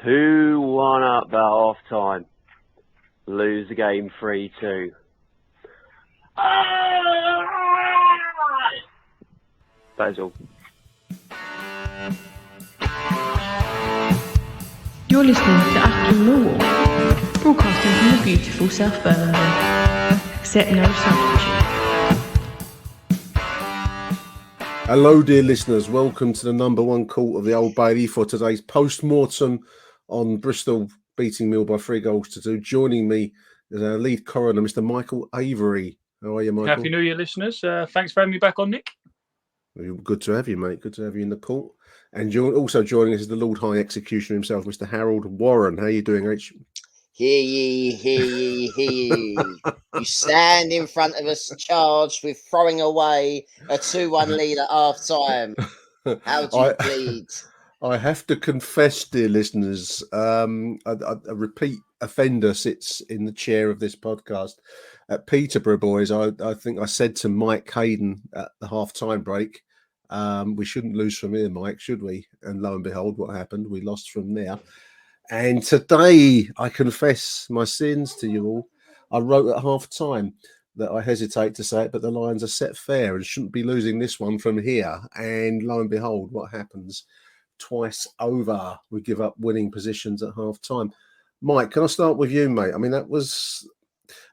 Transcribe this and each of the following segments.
2-1 up at half time. Lose the game 3-2. That is all. You're listening to Achtung, Millwall, broadcasting from the beautiful South Birmingham. Accept no substitute. Hello, dear listeners. Welcome to the number one court of the Old Bailey for today's post-mortem on Bristol beating Millwall by 3-2. Joining me is our lead coroner, Mr. Michael Avery. How are you, Michael? Happy New Year, listeners. Thanks for having me back on, Nick. Good to have you, mate. Good to have you in the court. And also joining us is the Lord High Executioner himself, Mr. Harold Warren. How are you doing, H? Hear ye, hear ye, hear ye. You stand in front of us charged with throwing away a 2-1 lead at half time. How do you plead? I have to confess, dear listeners, a repeat offender sits in the chair of this podcast. At Peterborough, boys, I think I said to Mike Hayden at the half-time break, we shouldn't lose from here, Mike, should we? And lo and behold, what happened? We lost from there. And today, I confess my sins to you all. I wrote at half-time that I hesitate to say it, but the Lions are set fair and shouldn't be losing this one from here. And lo and behold, what happens? Twice over, we give up winning positions at half-time. Mike, can I start with you, mate? I mean, that was...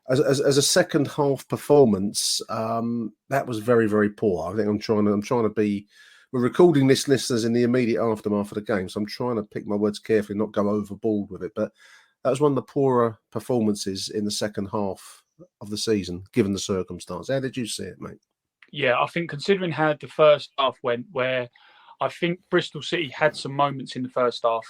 As a second half performance, that was very, very poor. I think I'm trying to be. We're recording this, listeners, in the immediate aftermath of the game, so I'm trying to pick my words carefully, not go overboard with it. But that was one of the poorer performances in the second half of the season, given the circumstance. How did you see it, mate? Yeah, I think considering how the first half went, where I think Bristol City had some moments in the first half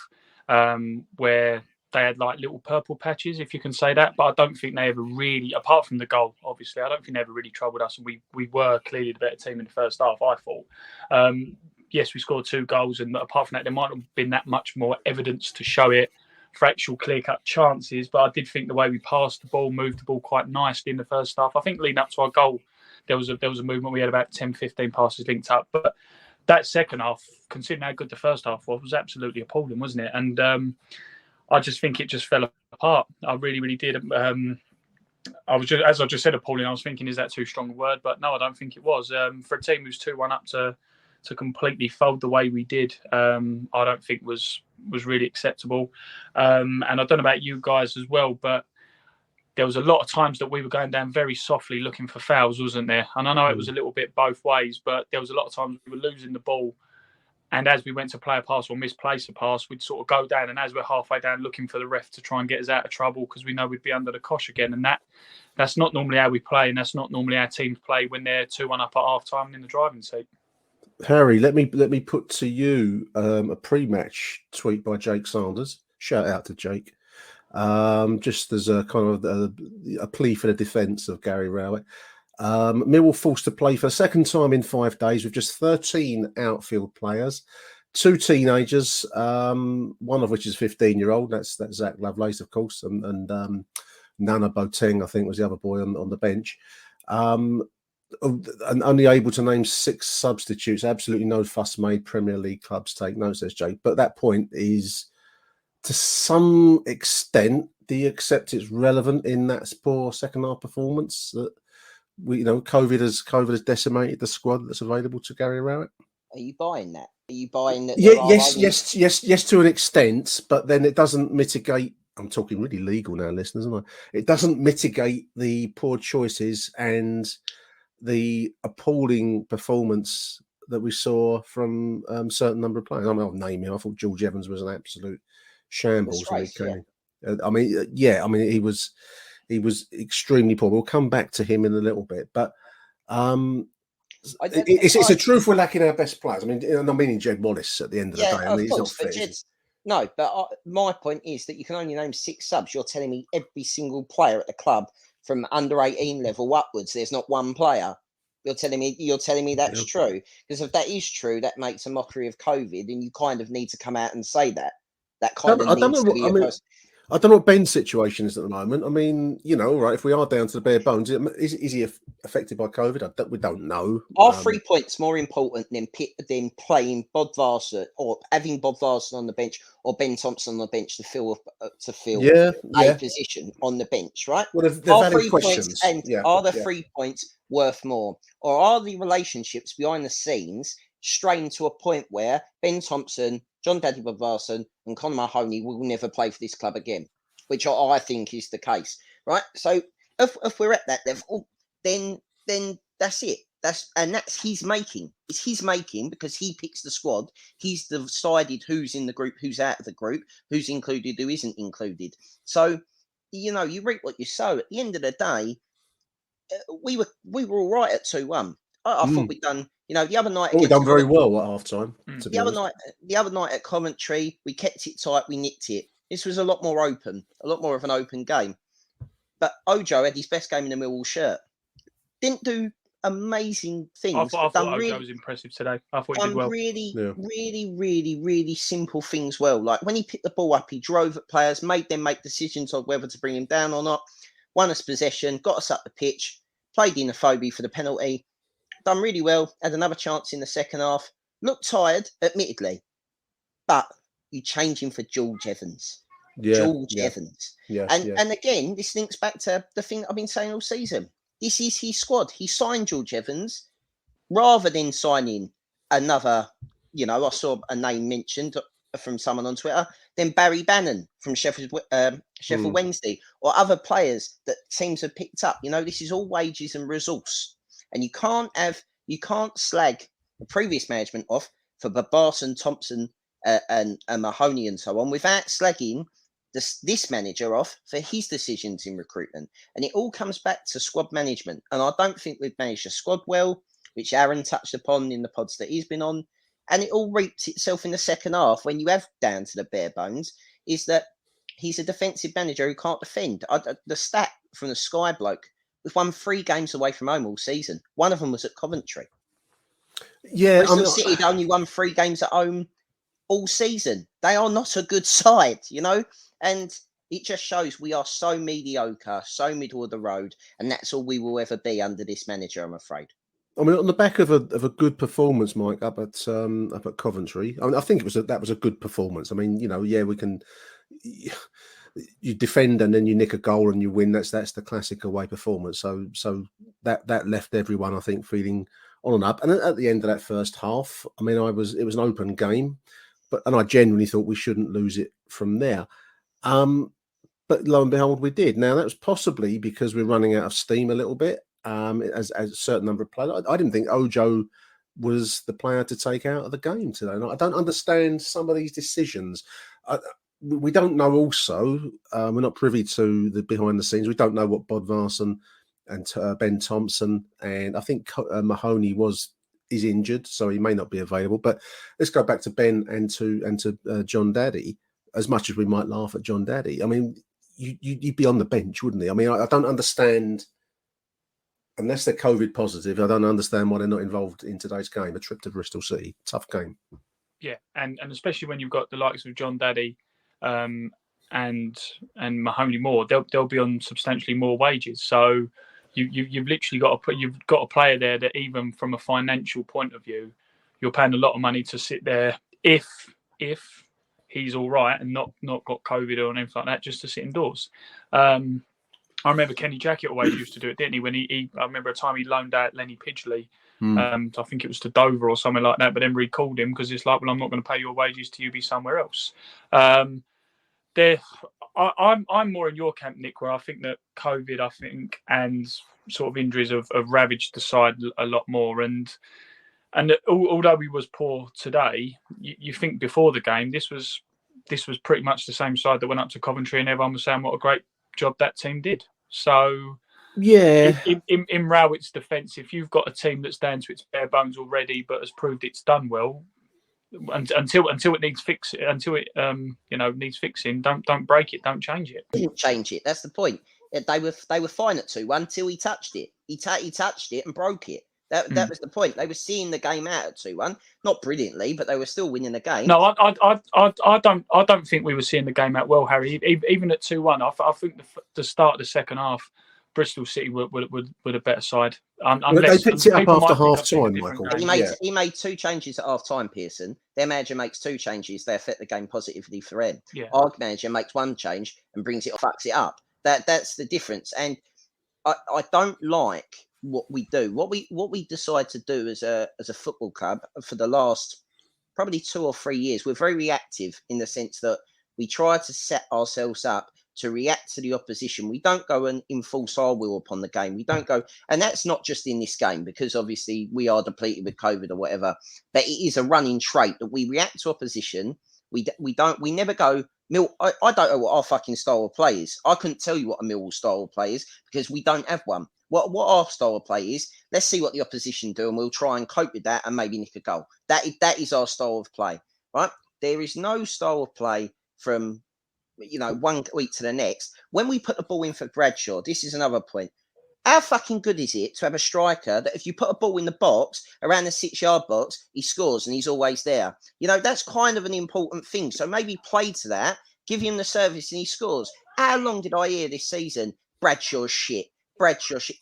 where they had like little purple patches, if you can say that. But I don't think they ever really, apart from the goal, obviously, I don't think they ever really troubled us. And we were clearly the better team in the first half, I thought. Yes, we scored 2 goals. And apart from that, there might not have been that much more evidence to show it for actual clear-cut chances. But I did think the way we passed the ball, moved the ball quite nicely in the first half. I think leading up to our goal, there was a movement. We had about 10, 15 passes linked up. But that second half, considering how good the first half was absolutely appalling, wasn't it? And I just think it just fell apart. I really, really did. I was just, as I just said, appalling. I was thinking, is that too strong a word? But no, I don't think it was. For a team who's 2-1 up to completely fold the way we did, I don't think was really acceptable. And I don't know about you guys as well, but there was a lot of times that we were going down very softly looking for fouls, wasn't there? And I know it was a little bit both ways, but there was a lot of times we were losing the ball. And as we went to play a pass or misplace a pass, we'd sort of go down. And as we're halfway down, looking for the ref to try and get us out of trouble because we know we'd be under the cosh again. And that's not normally how we play. And that's not normally how teams play when they're 2-1 up at half time and in the driving seat. Harry, let me put to you a pre-match tweet by Jake Sanders. Shout out to Jake. Just as a kind of a plea for the defence of Gary Rowett. Millwall forced to play for the second time in 5 days with just 13 outfield players, 2 teenagers, one of which is a 15-year-old. That's Zach Lovelace, of course, and Nana Boateng, I think, was the other boy on the bench. And only able to name 6 substitutes. Absolutely no fuss made. Premier League clubs take note, says Jake. But that point is, to some extent, do you accept it's relevant in that poor second half performance? COVID has decimated the squad that's available to Gary Rowett. Are you buying that? Are you buying that? Yes, to an extent, but then it doesn't mitigate. I'm talking really legal now, listeners, aren't I? It doesn't mitigate the poor choices and the appalling performance that we saw from a certain number of players. I mean, I'll name him. I thought George Evans was an absolute shambles when he came. Yeah. He was extremely poor. We'll come back to him in a little bit, but it's a truth we're lacking our best players. I mean, I'm meaning Jed Wallace at the end of the day. I mean, he's not fit. My point is that you can only name 6 subs. You're telling me every single player at the club from under 18 level upwards, there's not one player. You're telling me that's true? Because if that is true, that makes a mockery of COVID, and you kind of need to come out and say that. That kind of needs to be a person. I don't know what Ben's situation is at the moment. I mean, all right, if we are down to the bare bones, is he affected by COVID? We don't know. Are 3 points more important than playing Bodvarsson or having Bodvarsson on the bench or Ben Thompson on the bench to fill a position on the bench, right? Well, they're are valid 3 questions. points are the 3 points worth more? Or are the relationships behind the scenes strained to a point where Ben Thompson, John Daddy Bodvarsson and Conor Mahoney will never play for this club again? Which I think is the case, right? So if we're at that level, then that's it. That's his making. It's his making because he picks the squad. He's decided who's in the group, who's out of the group, who's included, who isn't included. So, you reap what you sow. At the end of the day, we were all right at 2-1. I thought we'd done. The other night. We've done very well at half time. The other night at Coventry, we kept it tight. We nicked it. This was a lot more open, a lot more of an open game. But Ojo had his best game in the Millwall shirt. Didn't do amazing things. I thought Ojo was impressive today. I thought he did well. Really simple things well. Like when he picked the ball up, he drove at players, made them make decisions on whether to bring him down or not. Won us possession, got us up the pitch, played in the phobie for the penalty. Done really well. Had another chance in the second half. Looked tired, admittedly, but you change him for George Evans. Evans. And again, this links back to the thing I've been saying all season. This is his squad. He signed George Evans rather than signing another, I saw a name mentioned from someone on Twitter, then Barry Bannon from Sheffield Wednesday or other players that teams have picked up. This is all wages and resource. And you can't slag the previous management off for Bodvarsson, Thompson and Mahoney and so on without slagging this manager off for his decisions in recruitment. And it all comes back to squad management. And I don't think we've managed the squad well, which Aaron touched upon in the pods that he's been on. And it all reaped itself in the second half when you have down to the bare bones, is that he's a defensive manager who can't defend. The stat from the Sky bloke, we've won 3 games away from home all season. One of them was at Coventry. Yeah, Bristol City had only won 3 games at home all season. They are not a good side, and it just shows we are so mediocre, so middle of the road, and that's all we will ever be under this manager, I'm afraid. I mean, on the back of a good performance, Mike, up at Coventry. I mean, I think that was a good performance. I mean, we can. You defend and then you nick a goal and you win. That's the classic away performance. So that left everyone, I think, feeling on and up. And at the end of that first half, I mean, it was an open game, and I genuinely thought we shouldn't lose it from there. But lo and behold, we did. Now that was possibly because we're running out of steam a little bit. As a certain number of players, I didn't think Ojo was the player to take out of the game today. And I don't understand some of these decisions. We don't know. Also, we're not privy to the behind the scenes. We don't know what Bodvarsson and Ben Thompson and I think Mahoney is injured, so he may not be available. But let's go back to Ben and to John Daddy. As much as we might laugh at John Daddy, I mean, you'd be on the bench, wouldn't he? I mean, I don't understand. Unless they're COVID positive, I don't understand why they're not involved in today's game. A trip to Bristol City, tough game. Yeah, and especially when you've got the likes of John Daddy and Mahoney Moore, they'll be on substantially more wages. So you've literally got a player there that even from a financial point of view, you're paying a lot of money to sit there if he's all right and not got COVID or anything like that, just to sit indoors. I remember Kenny Jackett always used to do it, didn't he? When I remember a time he loaned out Lenny Pidgley. I think it was to Dover or something like that, but then recalled him because it's like, well, I'm not going to pay your wages till you be somewhere else. I'm more in your camp, Nick, where I think that COVID, and sort of injuries have ravaged the side a lot more. And although we was poor today, you think before the game, this was pretty much the same side that went up to Coventry, and everyone was saying what a great job that team did. So yeah, in Rowett's defence, if you've got a team that's down to its bare bones already but has proved it's done well, until it needs fixing, needs fixing, don't break it, don't change it. Didn't change it. That's the point. They were fine at 2-1 until he touched it. He touched it and broke it. That was the point. They were seeing the game out at 2-1, not brilliantly, but they were still winning the game. No, I don't think we were seeing the game out well, Harry. Even at 2-1, I think the start of the second half, Bristol City were a better side. They picked it up after half time, Michael. He made 2 changes at half time, Pearson. Their manager makes 2 changes. They affect the game positively for them. Yeah. Our manager makes 1 change and brings it or fucks it up. That's the difference. And I don't like what we do. What we decide to do as a football club for the last probably 2 or 3 years, we're very reactive in the sense that we try to set ourselves up to react to the opposition. We don't go in full side wheel upon the game. We don't go, and that's not just in this game because obviously we are depleted with COVID or whatever. But it is a running trait that we react to opposition. We never go. I don't know what our fucking style of play is. I couldn't tell you what a Millwall style of play is because we don't have one. What our style of play is, let's see what the opposition do and we'll try and cope with that and maybe nick a goal. That is our style of play, right? There is no style of play from, 1 week to the next. When we put the ball in for Bradshaw, this is another point. How fucking good is it to have a striker that if you put a ball in the box, around the 6-yard box, he scores and he's always there? That's kind of an important thing. So maybe play to that, give him the service and he scores. How long did I hear this season? Bradshaw's shit.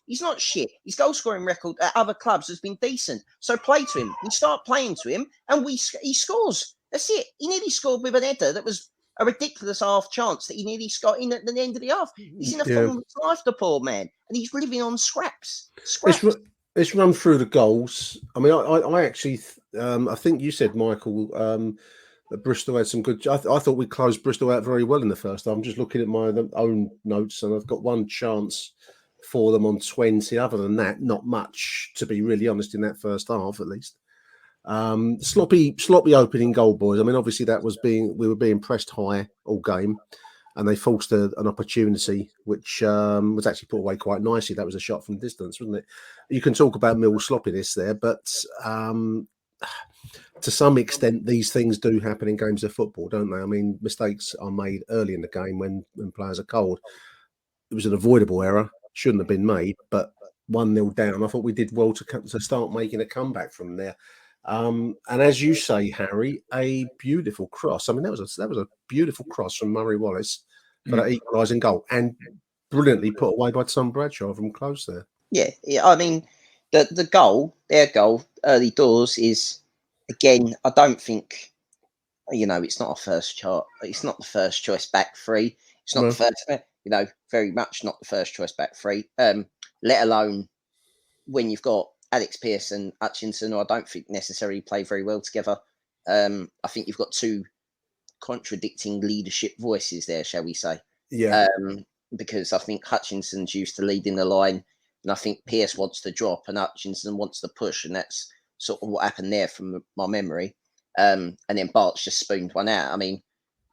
He's not shit. His goal scoring record at other clubs has been decent. So play to him. We start playing to him and he scores. That's it. He nearly scored with an header that was a ridiculous half chance that he nearly got in at the end of the half. He's in a form of his life, the poor man, and he's living on scraps. Let's run through the goals. I mean, I actually, I think you said, Michael, that Bristol had some good. I thought we closed Bristol out very well in the first half. I'm just looking at my own notes, and I've got 1 chance for them on 20. Other than that, not much, to be really honest, in that first half at least. Sloppy opening goal, boys. I mean, obviously we were being pressed high all game, and they forced an opportunity which was actually put away quite nicely. That was a shot from distance, wasn't it? You can talk about Millwall sloppiness there, but to some extent, these things do happen in games of football, don't they? I mean, mistakes are made early in the game when players are cold. It was an avoidable error, shouldn't have been made, but 1-0 down. I thought we did well to start making a comeback from there. And as you say, Harry, a beautiful cross. I mean, that was a beautiful cross from Murray Wallace for that equalising goal, and brilliantly put away by Tom Bradshaw from close there. Yeah. I mean, the goal, their goal, early doors is, again, I don't think, it's not a first chart. It's not the first choice back three. It's not the first, very much not the first choice back three. Let alone when you've got Alex Pearce and Hutchinson, who I don't think necessarily play very well together. I think you've got 2 contradicting leadership voices there, shall we say? Yeah. Because I think Hutchinson's used to leading the line, and I think Pearce wants to drop, and Hutchinson wants to push, and that's sort of what happened there from my memory. And then Bart's just spooned one out. I mean,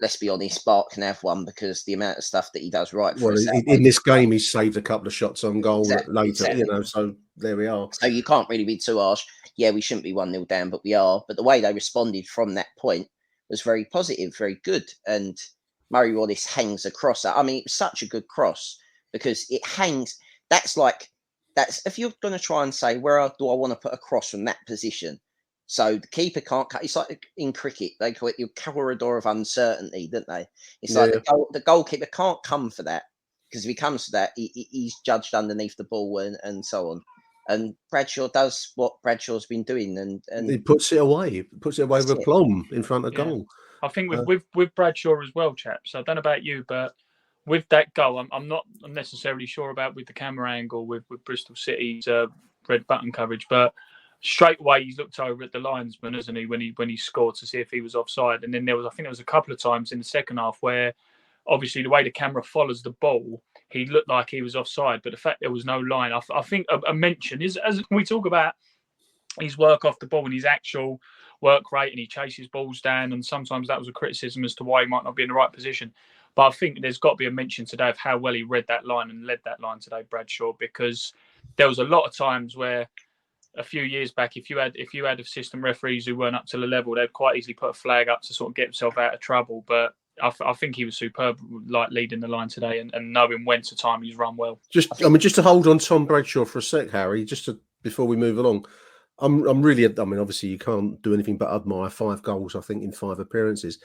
let's be honest, Bart can have one because the amount of stuff that he does right for us. In this game, he's saved a couple of shots on goal later, so there we are. So you can't really be too harsh. Yeah, we shouldn't be 1-0 down, but we are. But the way they responded from that point was very positive, very good. And Murray Wallace hangs across that. I mean, it was such a good cross because it hangs. That's if you're going to try and say, where do I want to put a cross from that position? So the keeper can't cut. It's like in cricket, they call it your corridor of uncertainty, don't they? It's like the goalkeeper can't come for that because if he comes to that, he's judged underneath the ball and so on. And Bradshaw does what Bradshaw's been doing, and he puts it away. He puts it away with aplomb in front of goal. I think with Bradshaw as well, chaps. I don't know about you, but with that goal, I'm not necessarily sure about with the camera angle with Bristol City's red button coverage, but straight away he's looked over at the linesman, hasn't he, when he scored to see if he was offside. And then there was a couple of times in the second half where obviously the way the camera follows the ball, he looked like he was offside, but the fact there was no line, I think a mention is, as we talk about his work off the ball and his actual work rate, and he chases balls down, and sometimes that was a criticism as to why he might not be in the right position. But I think there's got to be a mention today of how well he read that line and led that line today, Bradshaw, because there was a lot of times where a few years back, if you had assistant referees who weren't up to the level, they'd quite easily put a flag up to sort of get himself out of trouble. But I think he was superb, like leading the line today and knowing when to time he's run well. Just to hold on Tom Bradshaw for a sec, Harry, just to before we move along. I'm really, I mean, obviously you can't do anything but admire 5 goals, I think, in 5 appearances.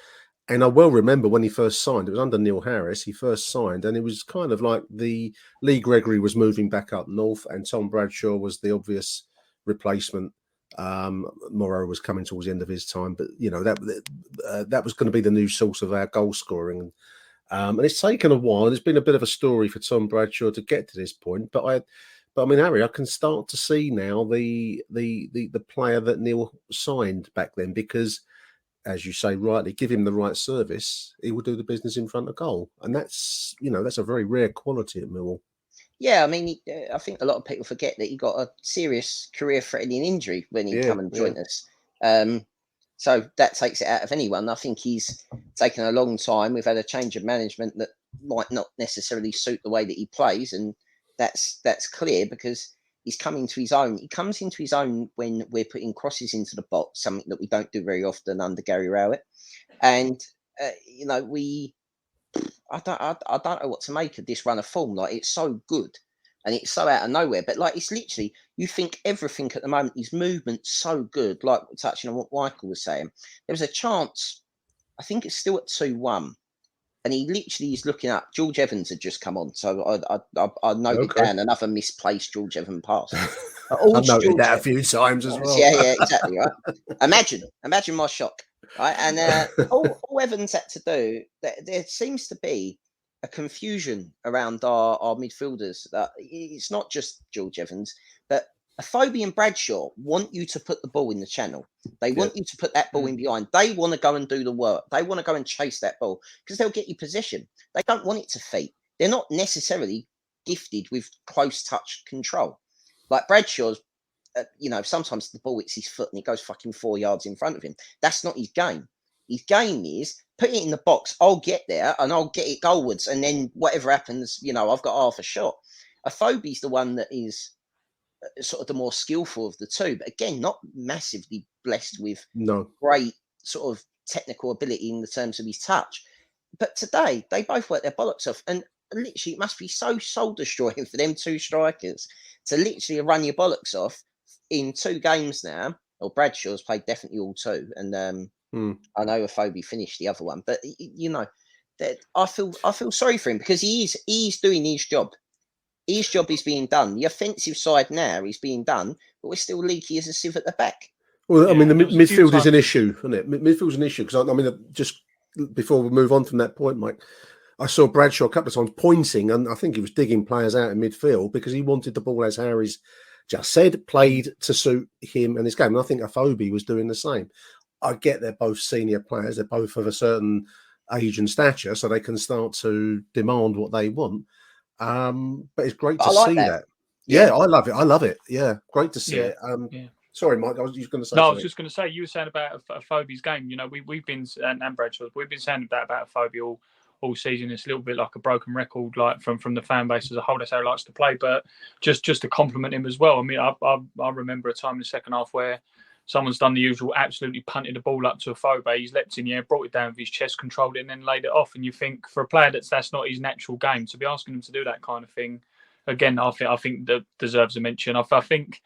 And I well remember when he first signed, it was under Neil Harris, he first signed, and it was kind of like the Lee Gregory was moving back up north and Tom Bradshaw was the obvious replacement. Morrow was coming towards the end of his time, but, you know, that was going to be the new source of our goal scoring. And it's taken a while. There's been a bit of a story for Tom Bradshaw to get to this point, but I mean, Harry, I can start to see now the player that Neil signed back then, because, as you say rightly, give him the right service, he will do the business in front of goal, and that's, you know, that's a very rare quality at Millwall. Yeah, I mean, I think a lot of people forget that he got a serious career-threatening injury when he come and joined us. So that takes it out of anyone. I think he's taken a long time. We've had a change of management that might not necessarily suit the way that he plays, and that's clear because he's coming to his own. He comes into his own when we're putting crosses into the box, something that we don't do very often under Gary Rowett. And you know, I don't know what to make of this run of form. Like, it's so good and it's so out of nowhere. But like, it's literally, you think everything at the moment, his movement's so good. Like, touching on what Michael was saying, there was a chance, I think it's still at 2-1. And he literally is looking up. George Evans had just come on, so I noted down another misplaced George Evans pass. I've noted that a few times as well. Yeah, exactly. Right. Imagine my shock. Right, and all Evans had to do. There seems to be a confusion around our midfielders. It's not just George Evans, but Afobe and Bradshaw want you to put the ball in the channel. They want you to put that ball in behind. They want to go and do the work. They want to go and chase that ball because they'll get you possession. They don't want it to feet. They're not necessarily gifted with close touch control. Like Bradshaw's, you know, sometimes the ball hits his foot and it goes fucking 4 yards in front of him. That's not his game. His game is put it in the box. I'll get there and I'll get it goalwards. And then whatever happens, you know, I've got half a shot. Afobe's the one that is sort of the more skillful of the two, but again, not massively blessed with great sort of technical ability in the terms of his touch. But today, they both work their bollocks off, and literally, it must be so soul destroying for them two strikers to literally run your bollocks off in 2 games now. Well, Bradshaw's played definitely all 2, and I know Afobe finished the other one, but you know, that I feel sorry for him because he's doing his job. His job is being done. The offensive side now is being done, but we're still leaky as a sieve at the back. Well, I mean, the midfield is an issue, isn't it? Midfield's an issue because I mean, just before we move on from that point, Mike, I saw Bradshaw a couple of times pointing, and I think he was digging players out in midfield because he wanted the ball, as Harry's just said, played to suit him and his game. And I think Afobe was doing the same. I get they're both senior players; they're both of a certain age and stature, so they can start to demand what they want. But it's great to see that. Yeah, I love it. I love it. Yeah, great to see it. Sorry, Mike, I was just going to say. No, I was just going to say, you were saying about Afobe's game. You know, we've been, and Bradshaw's, we've been saying that about Afobe all season. It's a little bit like a broken record, like from the fan base as a whole. That's how he likes to play. But just to compliment him as well. I mean, I remember a time in the second half where someone's done the usual, absolutely punted the ball up to Afobe. He's leapt in the air, brought it down with his chest, controlled it, and then laid it off. And you think, for a player that's not his natural game, to be asking him to do that kind of thing, again, I think that deserves a mention. I think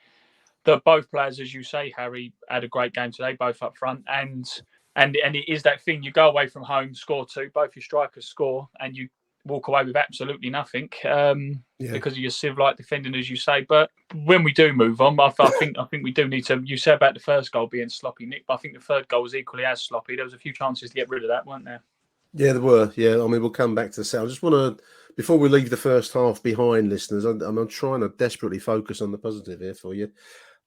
that both players, as you say, Harry, had a great game today, both up front, and it is that thing. You go away from home, score 2, both your strikers score, and you walk away with absolutely nothing because of your sieve-like defending, as you say. But when we do move on, I think we do need to. You said about the first goal being sloppy, Nick, but I think the third goal was equally as sloppy. There was a few chances to get rid of that, weren't there? Yeah, there were. Yeah, I mean, we'll come back to the set. I just want to, before we leave the first half behind, listeners, I'm trying to desperately focus on the positive here for you.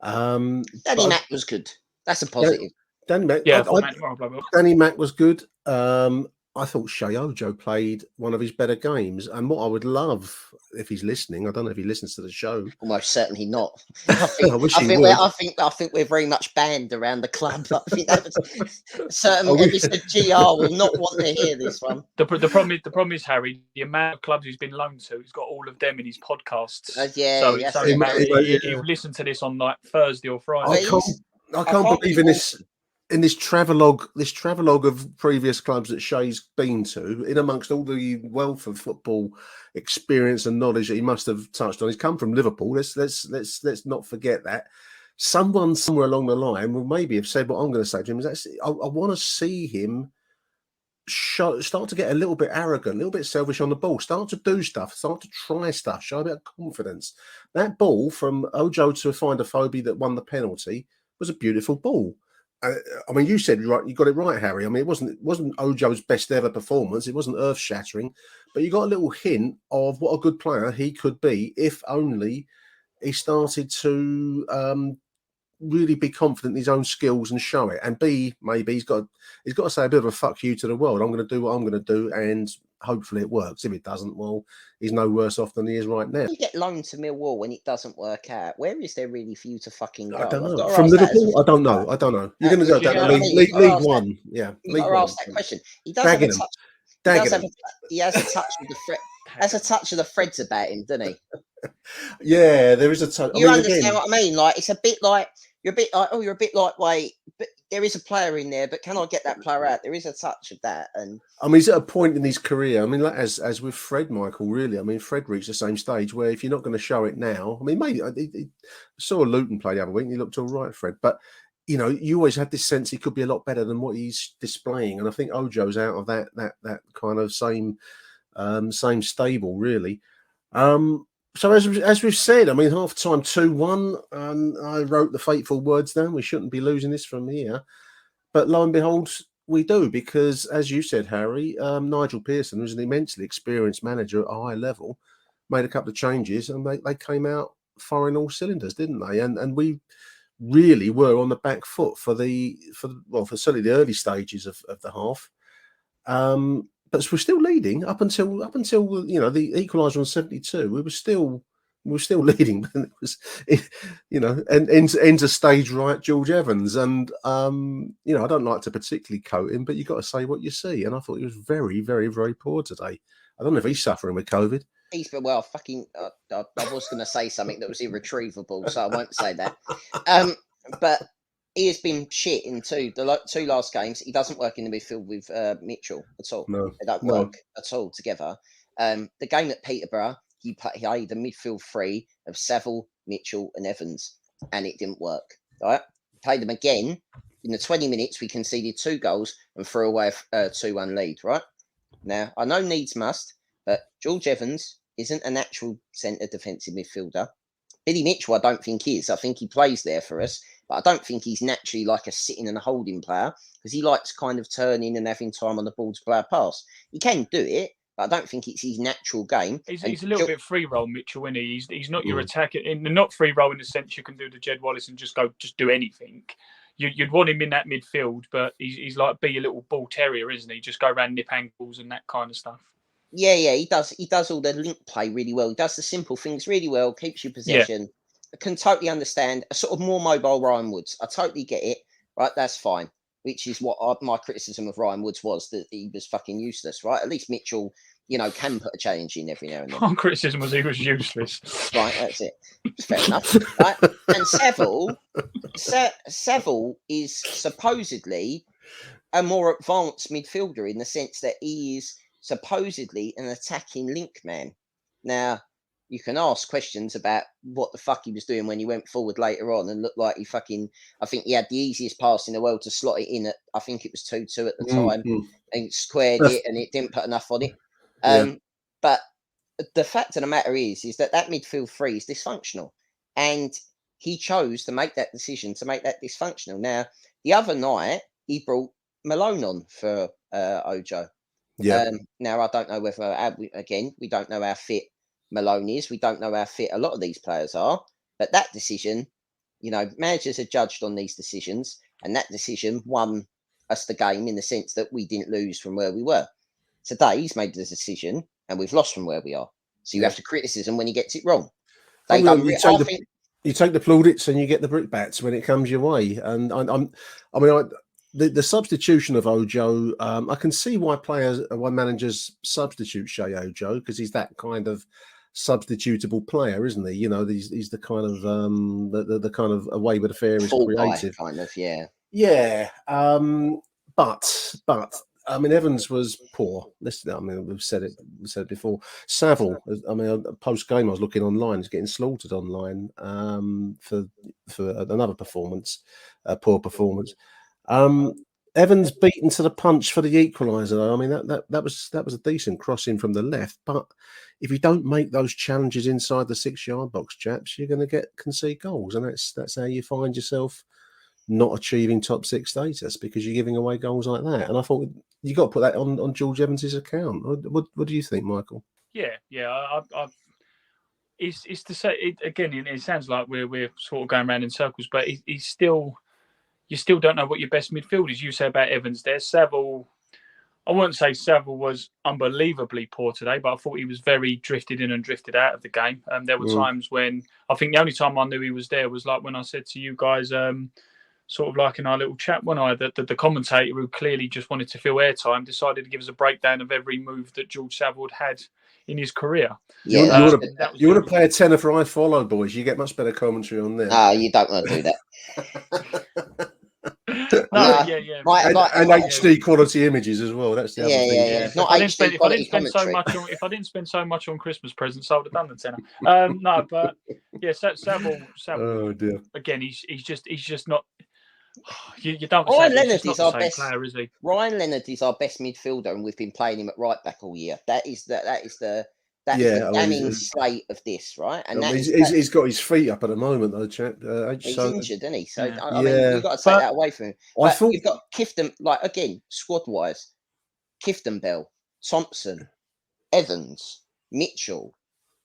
Danny Mack was good. That's a positive. Danny Mack, Danny Mack was good. I thought Shea Ojo played one of his better games. And what I would love, if he's listening, I don't know if he listens to the show. Almost certainly not. I think we're very much banned around the club. I think that was certain Mr. GR will not want to hear this one. The problem is, Harry, the amount of clubs he's been loaned to, he's got all of them in his podcasts. He'll listen to this on like Thursday or Friday. I can't believe in this. in this travelogue of previous clubs that Shea's been to, in amongst all the wealth of football experience and knowledge that he must have touched on, he's come from Liverpool. Let's not forget that. Someone somewhere along the line will maybe have said what I'm going to say to him is actually, I want to see him start to get a little bit arrogant, a little bit selfish on the ball, start to do stuff, start to try stuff, show a bit of confidence. That ball from Ojo to find a phobia that won the penalty was a beautiful ball. I mean, you said right, you got it right, Harry. I mean, it wasn't Ojo's best ever performance. It wasn't earth shattering, but you got a little hint of what a good player he could be if only he started to really be confident in his own skills and show it. And B, maybe he's got to say a bit of a fuck you to the world. I'm going to do what I'm going to do, and hopefully it works. If it doesn't, well, he's no worse off than he is right now. You get loaned to Millwall when it doesn't work out. Where is there really for you to fucking go? I don't know. From Liverpool, I don't know. You're going to go down to League One. Yeah, League One. Ask that question. He does have a touch. He has a touch of the has a touch of the threads about him, doesn't he? Yeah, there is a touch. You understand what I mean? Like, it's a bit like you're a bit lightweight, but there is a player in there. But can I get that player out? There is a touch of that, and I mean, he's at a point in his career. I mean, like, as with Fred, Michael, really. I mean, Fred reached the same stage where if you're not going to show it now, I mean, maybe he saw Luton play the other week and he looked all right, Fred, but. You know, you always had this sense he could be a lot better than what he's displaying, and I think Ojo's out of that kind of same stable, really. So as we've said, I mean, half time 2-1, and I wrote the fateful words down. We shouldn't be losing this from here, but lo and behold, we do, because as you said, Harry, Nigel Pearson, who's an immensely experienced manager at a high level, made a couple of changes, and they came out firing all cylinders, didn't they? And we really were on the back foot for certainly the early stages of the half. But we're still leading up until you know, the equaliser on 72. We were still leading, but it was, you know, and ends stage right, George Evans, and you know, I don't like to particularly quote him, but you got to say what you see, and I thought he was very, very, very poor today. I don't know if he's suffering with COVID. Well, fucking. I was going to say something that was irretrievable, so I won't say that. But he has been shit in the two last games. He doesn't work in the midfield with Mitchell at all. No, they don't work at all together. The game at Peterborough, he played the midfield three of Saville, Mitchell, and Evans, and it didn't work. Right? Played them again in the 20 minutes. We conceded 2 goals and threw away a 2-1 lead. Right now, I know needs must. But George Evans isn't a natural centre defensive midfielder. Billy Mitchell, I don't think is. I think he plays there for us, but I don't think he's naturally like a sitting and a holding player, because he likes kind of turning and having time on the ball to play a pass. He can do it, but I don't think it's his natural game. He's a little bit free roll, Mitchell, isn't he? He's not your attacker. Not free roll in the sense you can do the Jed Wallace and just do anything. You'd want him in that midfield, but he's like be a little ball terrier, isn't he? Just go around, nip ankles and that kind of stuff. Yeah, he does. He does all the link play really well. He does the simple things really well. Keeps you possession. Yeah. I can totally understand a sort of more mobile Ryan Woods. I totally get it. Right, that's fine. Which is what my criticism of Ryan Woods was, that he was fucking useless. Right, at least Mitchell, you know, can put a change in every now and then. My criticism was he was useless. Right, that's it. Fair enough. Right, and Saville is supposedly a more advanced midfielder in the sense that he is supposedly an attacking link man. Now, you can ask questions about what the fuck he was doing when he went forward later on and looked like I think he had the easiest pass in the world to slot it in at, I think it was 2-2 at the time, and squared it, and it didn't put enough on it. But the fact of the matter is that midfield three is dysfunctional, and he chose to make that decision to make that dysfunctional. Now, the other night, he brought Malone on for Ojo. Yeah. Now, I don't know whether, again, we don't know how fit Malone is. We don't know how fit a lot of these players are. But that decision, you know, managers are judged on these decisions. And that decision won us the game in the sense that we didn't lose from where we were. Today, he's made the decision and we've lost from where we are. So you have to criticise when he gets it wrong. You take the plaudits and you get the brickbats when it comes your way. And the substitution of Ojo, I can see why managers substitute Shea Ojo, because he's that kind of substitutable player, isn't he? You know, he's the kind of the kind of away with affair is creative kind of, yeah. Yeah, but I mean, Evans was poor. Listen, I mean, we've said it before. Saville, I mean, post game, I was looking online. He's getting slaughtered online for another performance, a poor performance. Evans beaten to the punch for the equaliser. I mean, that was a decent crossing from the left, but if you don't make those challenges inside the 6-yard box, chaps, you're going to concede goals, and that's how you find yourself not achieving top 6 status, because you're giving away goals like that. And I thought you got to put that on George Evans's account. What do you think, Michael? Yeah. It's to say it, again. It sounds like we're sort of going around in circles, but you still don't know what your best midfield is. You say about Evans there, Saville. I wouldn't say Saville was unbelievably poor today, but I thought he was very drifted in and drifted out of the game. There were times when I think the only time I knew he was there was like when I said to you guys, sort of like in our little chat one eye, that the commentator, who clearly just wanted to fill airtime, decided to give us a breakdown of every move that George Saville had in his career. Yeah, you want to play a tenner for I follow, boys. You get much better commentary on there. You don't want to do that. Yeah. And HD quality images as well. That's the other thing. Yeah. Not HD quality commentary. If I didn't spend so much on Christmas presents, I would have done the tenner. No, but yeah, Saville. Oh dear. Again, he's just not. You don't. Ryan Leonard is our best player, is he? Ryan Leonard is our best midfielder, and we've been playing him at right back all year. That is the damning slate of this, right? And he's got his feet up at the moment, though, chap. He's injured, isn't he? So yeah. I mean, you've got to take that away from him. I thought you've got Kifton, like again, squad wise, Kifton, Bell, Thompson, Evans, Mitchell,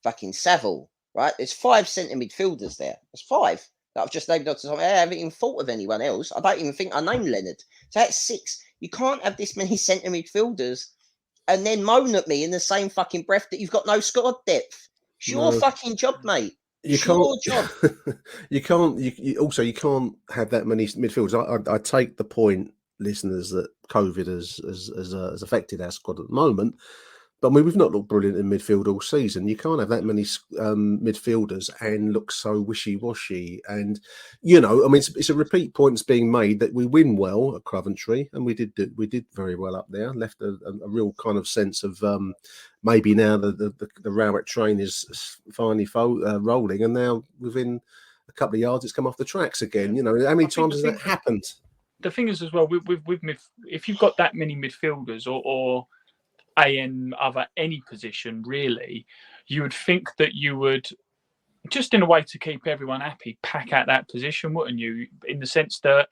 fucking Saville, right? There's 5 centre midfielders there. There's 5 that I've just named off the top. I haven't even thought of anyone else. I don't even think I named Leonard. So that's 6. You can't have this many centre midfielders and then moan at me in the same fucking breath that you've got no squad depth. It's your fucking job, mate. You can't have that many midfielders. I take the point, listeners, that COVID has affected our squad at the moment. But I mean, we've not looked brilliant in midfield all season. You can't have that many midfielders and look so wishy-washy. And, I mean, it's a repeat point that's being made that we win well at Coventry, and we did very well up there. Left a real kind of sense of maybe now the Rowett train is finally rolling, and now within a couple of yards it's come off the tracks again. How many times has that happened? The thing is as well, with if you've got that many midfielders or any position really, you would think that you would, just in a way to keep everyone happy, pack out that position, wouldn't you? In the sense that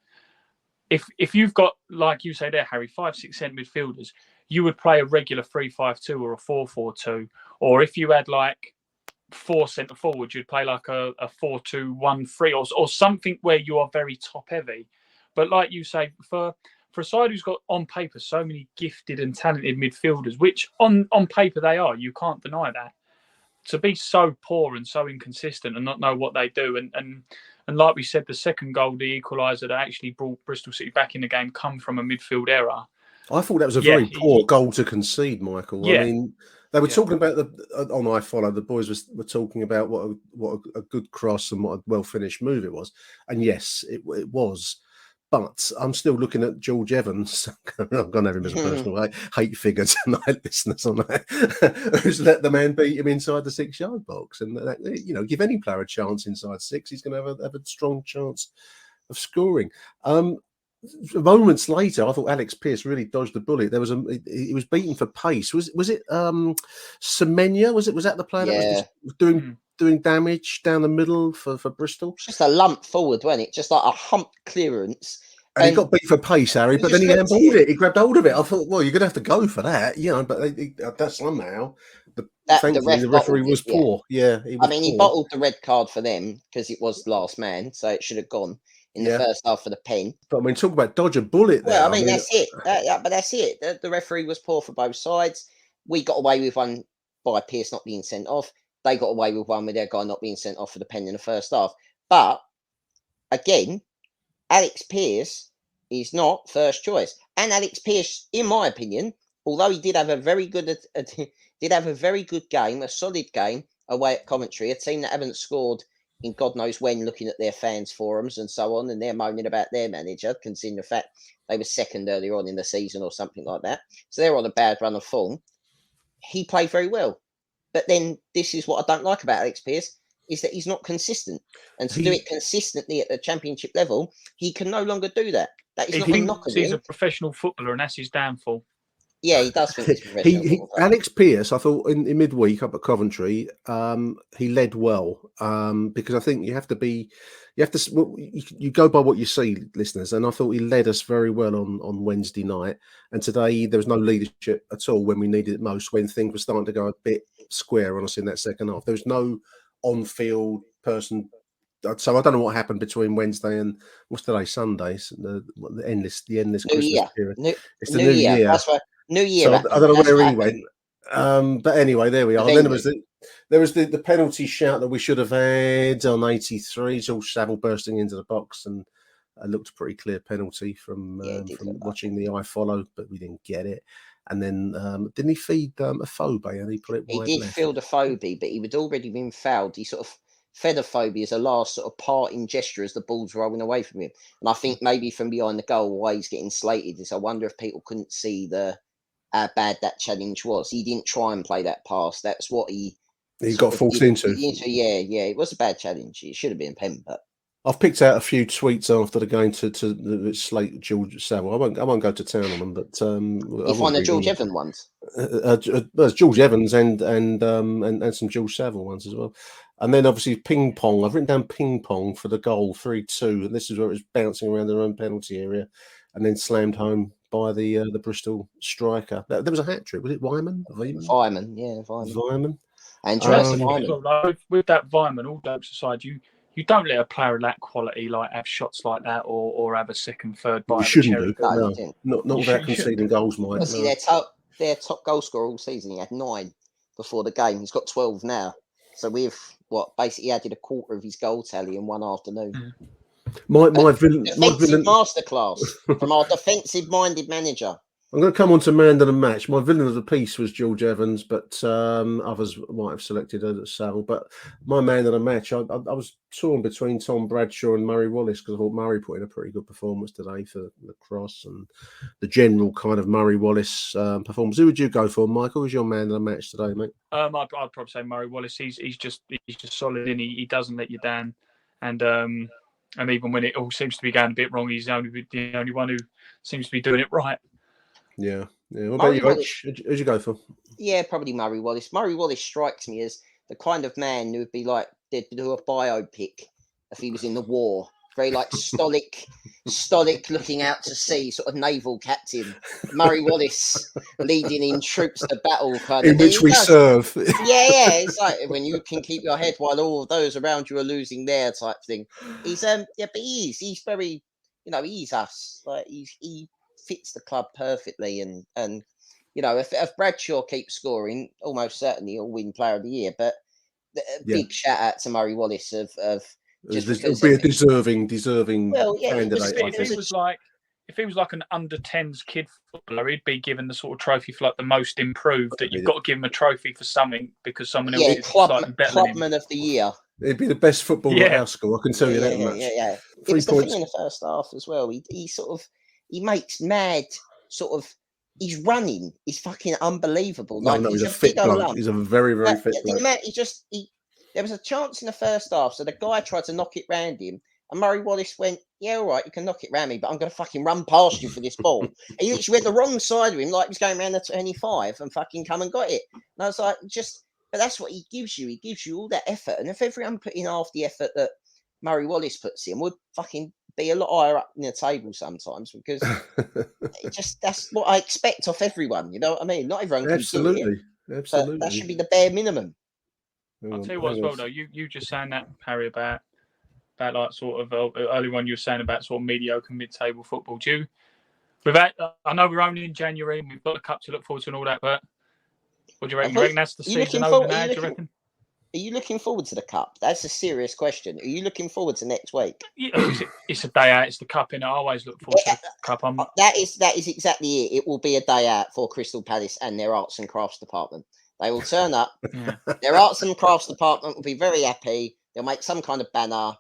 if you've got, like you say there, Harry, 5-6 centre midfielders, you would play a regular 3-5-2 or a 4-4-2, or if you had like 4 centre forwards, you'd play like a 4-2-1-3 or something where you are very top heavy. But like you say, for a side who's got on paper so many gifted and talented midfielders, which on paper they are, you can't deny that. To be so poor and so inconsistent and not know what they do, and like we said, the second goal, the equaliser that actually brought Bristol City back in the game, come from a midfield error. I thought that was a very poor goal to concede, Michael. Yeah. I mean, they were talking about on I Follow, the boys were talking about what a good cross and what a well finished move it was, and yes, it was. But I'm still looking at George Evans. I'm going to have him as a personal hate figure tonight, listeners, on that, who's let the man beat him inside the 6-yard box. And, give any player a chance inside 6, he's going to have a strong chance of scoring. Moments later, I thought Alex Pearce really dodged the bullet. He was beaten for pace. Was it Semenya? Was that the player that was doing damage down the middle for Bristol? Just a lump forward, wasn't it? Just like a hump clearance. And he got beat for pace, Harry, but then he handballed it. He grabbed hold of it. I thought, well, you're going to have to go for that, but that's somehow. Thankfully, the referee was poor. Yeah, he bottled the red card for them because it was last man, so it should have gone in the first half for the pen. But I mean, talk about dodge a bullet there. Well, that's it. But that's it. The referee was poor for both sides. We got away with one by Pearce not being sent off. They got away with one with their guy not being sent off for the pen in the first half. But again, Alex Pearce is not first choice. And Alex Pearce, in my opinion, although he did have a very good game, a solid game away at Coventry, a team that haven't scored in God knows when, looking at their fans forums and so on, and they're moaning about their manager, considering the fact they were second earlier on in the season or something like that. So they're on a bad run of form. He played very well. But then this is what I don't like about Alex Pearce, is that he's not consistent. And to do it consistently at the championship level, he can no longer do that. That is not a knock on he's him. a professional footballer, and that's his downfall. Yeah, he does think he's professional. Alex Pearce, I thought in midweek up at Coventry, he led well because I think you go by what you see, listeners, and I thought he led us very well on Wednesday night. And today there was no leadership at all when we needed it most, when things were starting to go a bit square on us in that second half. There was no on-field person. So I don't know what happened between Wednesday and what's today, Sunday, the endless New Christmas year. period. It's the New year. That's right. New year. So I don't know where he went. But anyway, there we are. Then there was the penalty shout that we should have had on 83. George Saville bursting into the box, and looked a pretty clear penalty from watching the eye follow, but we didn't get it. And then didn't he feed a Phobie and he put it wide He did left? field a Phobie, but he had already been fouled. He sort of fed a Phobie as a last sort of parting gesture as the ball's rolling away from him. And I think maybe from behind the goal, why he's getting slated is I wonder if people couldn't see how bad that challenge was. He didn't try and play that pass. That's what he got forced into. Yeah, it was a bad challenge. It should have been a pen, but I've picked out a few tweets after the game to slate George Saville. I won't go to town on them, but you find the George Evans ones. There's George Evans and some George Saville ones as well. And then obviously ping pong. I've written down ping pong for the goal 3-2, and this is where it was bouncing around their own penalty area, and then slammed home by the Bristol striker. There was a hat trick. Was it Wyman? Vyman, yeah, Vyman. And Vyman. With that Vyman, all jokes aside, you don't let a player of that quality have shots like that or have a second, third bite. You shouldn't do. No, not without conceding goals, Mike. See, their top goal scorer all season, he had 9 before the game. He's got 12 now. So we've basically added a quarter of his goal tally in one afternoon. My villain masterclass from our defensive-minded manager. I'm going to come on to man of the match. My villain of the piece was George Evans, but others might have selected Saville. But my man of the match, I was torn between Tom Bradshaw and Murray Wallace, because I thought Murray put in a pretty good performance today for the cross and the general kind of Murray Wallace performance. Who would you go for, Michael? Who's your man of the match today, mate? I'd probably say Murray Wallace. He's just solid, and he doesn't let you down. And even when it all seems to be going a bit wrong, he's the only one who seems to be doing it right. Yeah. What about you, Rich? Who'd you go for? Yeah, probably Murray Wallace. Murray Wallace strikes me as the kind of man who would be they'd do a biopic if he was in the war. Very stoic, looking out to sea, sort of naval captain. Murray Wallace leading in troops to battle, kind of. In which we serve. Yeah. It's like when you can keep your head while all of those around you are losing their type thing. He's but he's very, he's us. He fits the club perfectly, and if Bradshaw keeps scoring, almost certainly he'll win Player of the Year. But big shout out to Murray Wallace of it'll be a deserving candidate. If he was like an under 10s kid footballer, he'd be given the sort of trophy for the most improved. That you've got to give him a trophy for something because someone else is slightly better than him. Clubman of the Year. It'd be the best footballer at our school. I can tell you that much. Yeah. 3 it was points. The thing in the first half as well. He makes mad he's running. He's fucking unbelievable. He's a fit bloke. He's a very, very fit bloke. There was a chance in the first half, so the guy tried to knock it round him, and Murray Wallace went, "Yeah, all right, you can knock it round me, but I'm going to fucking run past you for this ball." And he literally went the wrong side of him, like he was going around the 25, and fucking come and got it. And I was like, but that's what he gives you. He gives you all that effort, and if everyone put in half the effort that Murray Wallace puts in, would fucking be a lot higher up in the table sometimes, because that's what I expect off everyone. You know what I mean? Not everyone can do it. Absolutely. That should be the bare minimum. I'll tell you what as well, though. You just saying that, Harry, about sort of early one you were saying about sort of mediocre mid-table football. I know we're only in January and we've got the cup to look forward to and all that, but what do you reckon? You reckon that's the season over now? Do you reckon? Are you looking forward to the cup? That's a serious question. Are you looking forward to next week? Yeah, it's a day out. It's the cup, and I always look forward to the cup. That is exactly it. It will be a day out for Crystal Palace and their arts and crafts department. They will turn up. Yeah. Their arts and crafts department will be very happy. They'll make some kind of banner.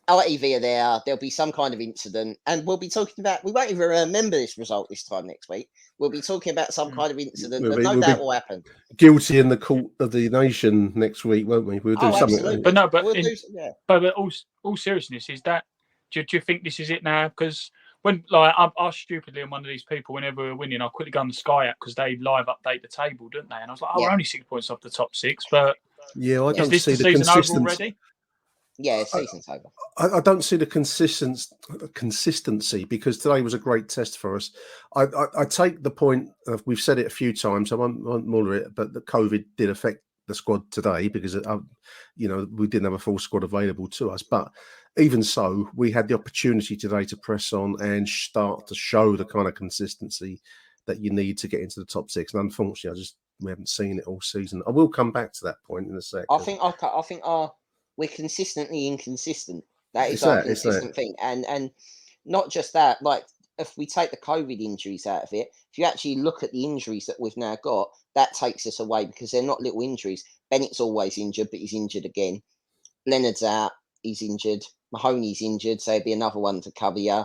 RTV are there. There'll be some kind of incident, and we'll be talking about. We won't even remember this result this time next week. We'll be talking about some kind of incident that no doubt will happen. Guilty in the court of the nation next week, won't we? We'll do something. Absolutely. But no, but we'll all seriousness, is that? Do you think this is it now? Because when I stupidly am one of these people. Whenever we're winning, I quickly go on the Sky app because they live update the table, don't they? And I was like, we're only 6 points off the top 6. But I don't is this see the the season over consistency. already? Yeah, season's over. I don't see the consistency because today was a great test for us. I take the point of, we've said it a few times, I won't muller it, but that COVID did affect the squad today because we didn't have a full squad available to us. But even so, we had the opportunity today to press on and start to show the kind of consistency that you need to get into the top 6. And unfortunately, we haven't seen it all season. I will come back to that point in a second. I think we're consistently inconsistent. That is our consistent thing. And not just that, like if we take the COVID injuries out of it, if you actually look at the injuries that we've now got, that takes us away because they're not little injuries. Bennett's always injured, but he's injured again. Leonard's out, he's injured. Mahoney's injured, so it'd be another one to cover you.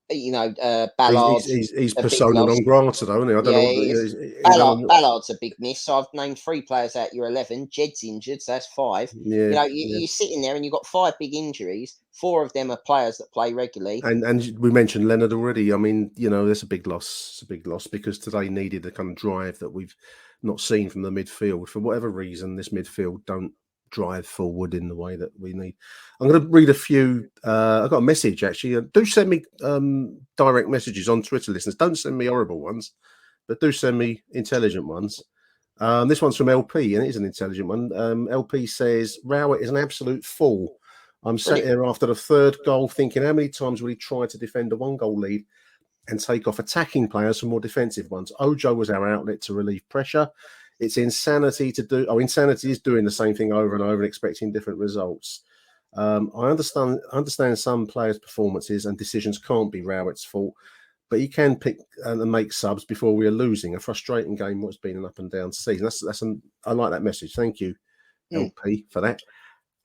Ballard. He's persona non grata, though, isn't he? I don't know. Ballard's a big miss. So I've named 3 players out your 11. Jed's injured, so that's 5. Yeah, you're sitting there and you've got 5 big injuries. 4 of them are players that play regularly. And we mentioned Leonard already. I mean, that's a big loss. It's a big loss because today needed the kind of drive that we've not seen from the midfield. For whatever reason, this midfield don't drive forward in the way that we need. I'm going to read a few. I've got a message actually. Do send me direct messages on Twitter, listeners. Don't send me horrible ones, but do send me intelligent ones. This one's from LP, and it is an intelligent one. LP says Rowett is an absolute fool. I'm sat here after the 3rd goal thinking, how many times will he try to defend a 1-goal lead and take off attacking players for more defensive ones? Ojo was our outlet to relieve pressure. It's insanity to do. Insanity is doing the same thing over and over and expecting different results. I understand some players' performances and decisions can't be Rowett's fault, but he can pick and make subs before we are losing. A frustrating game. What's been an up and down season. I like that message. Thank you, LP, for that.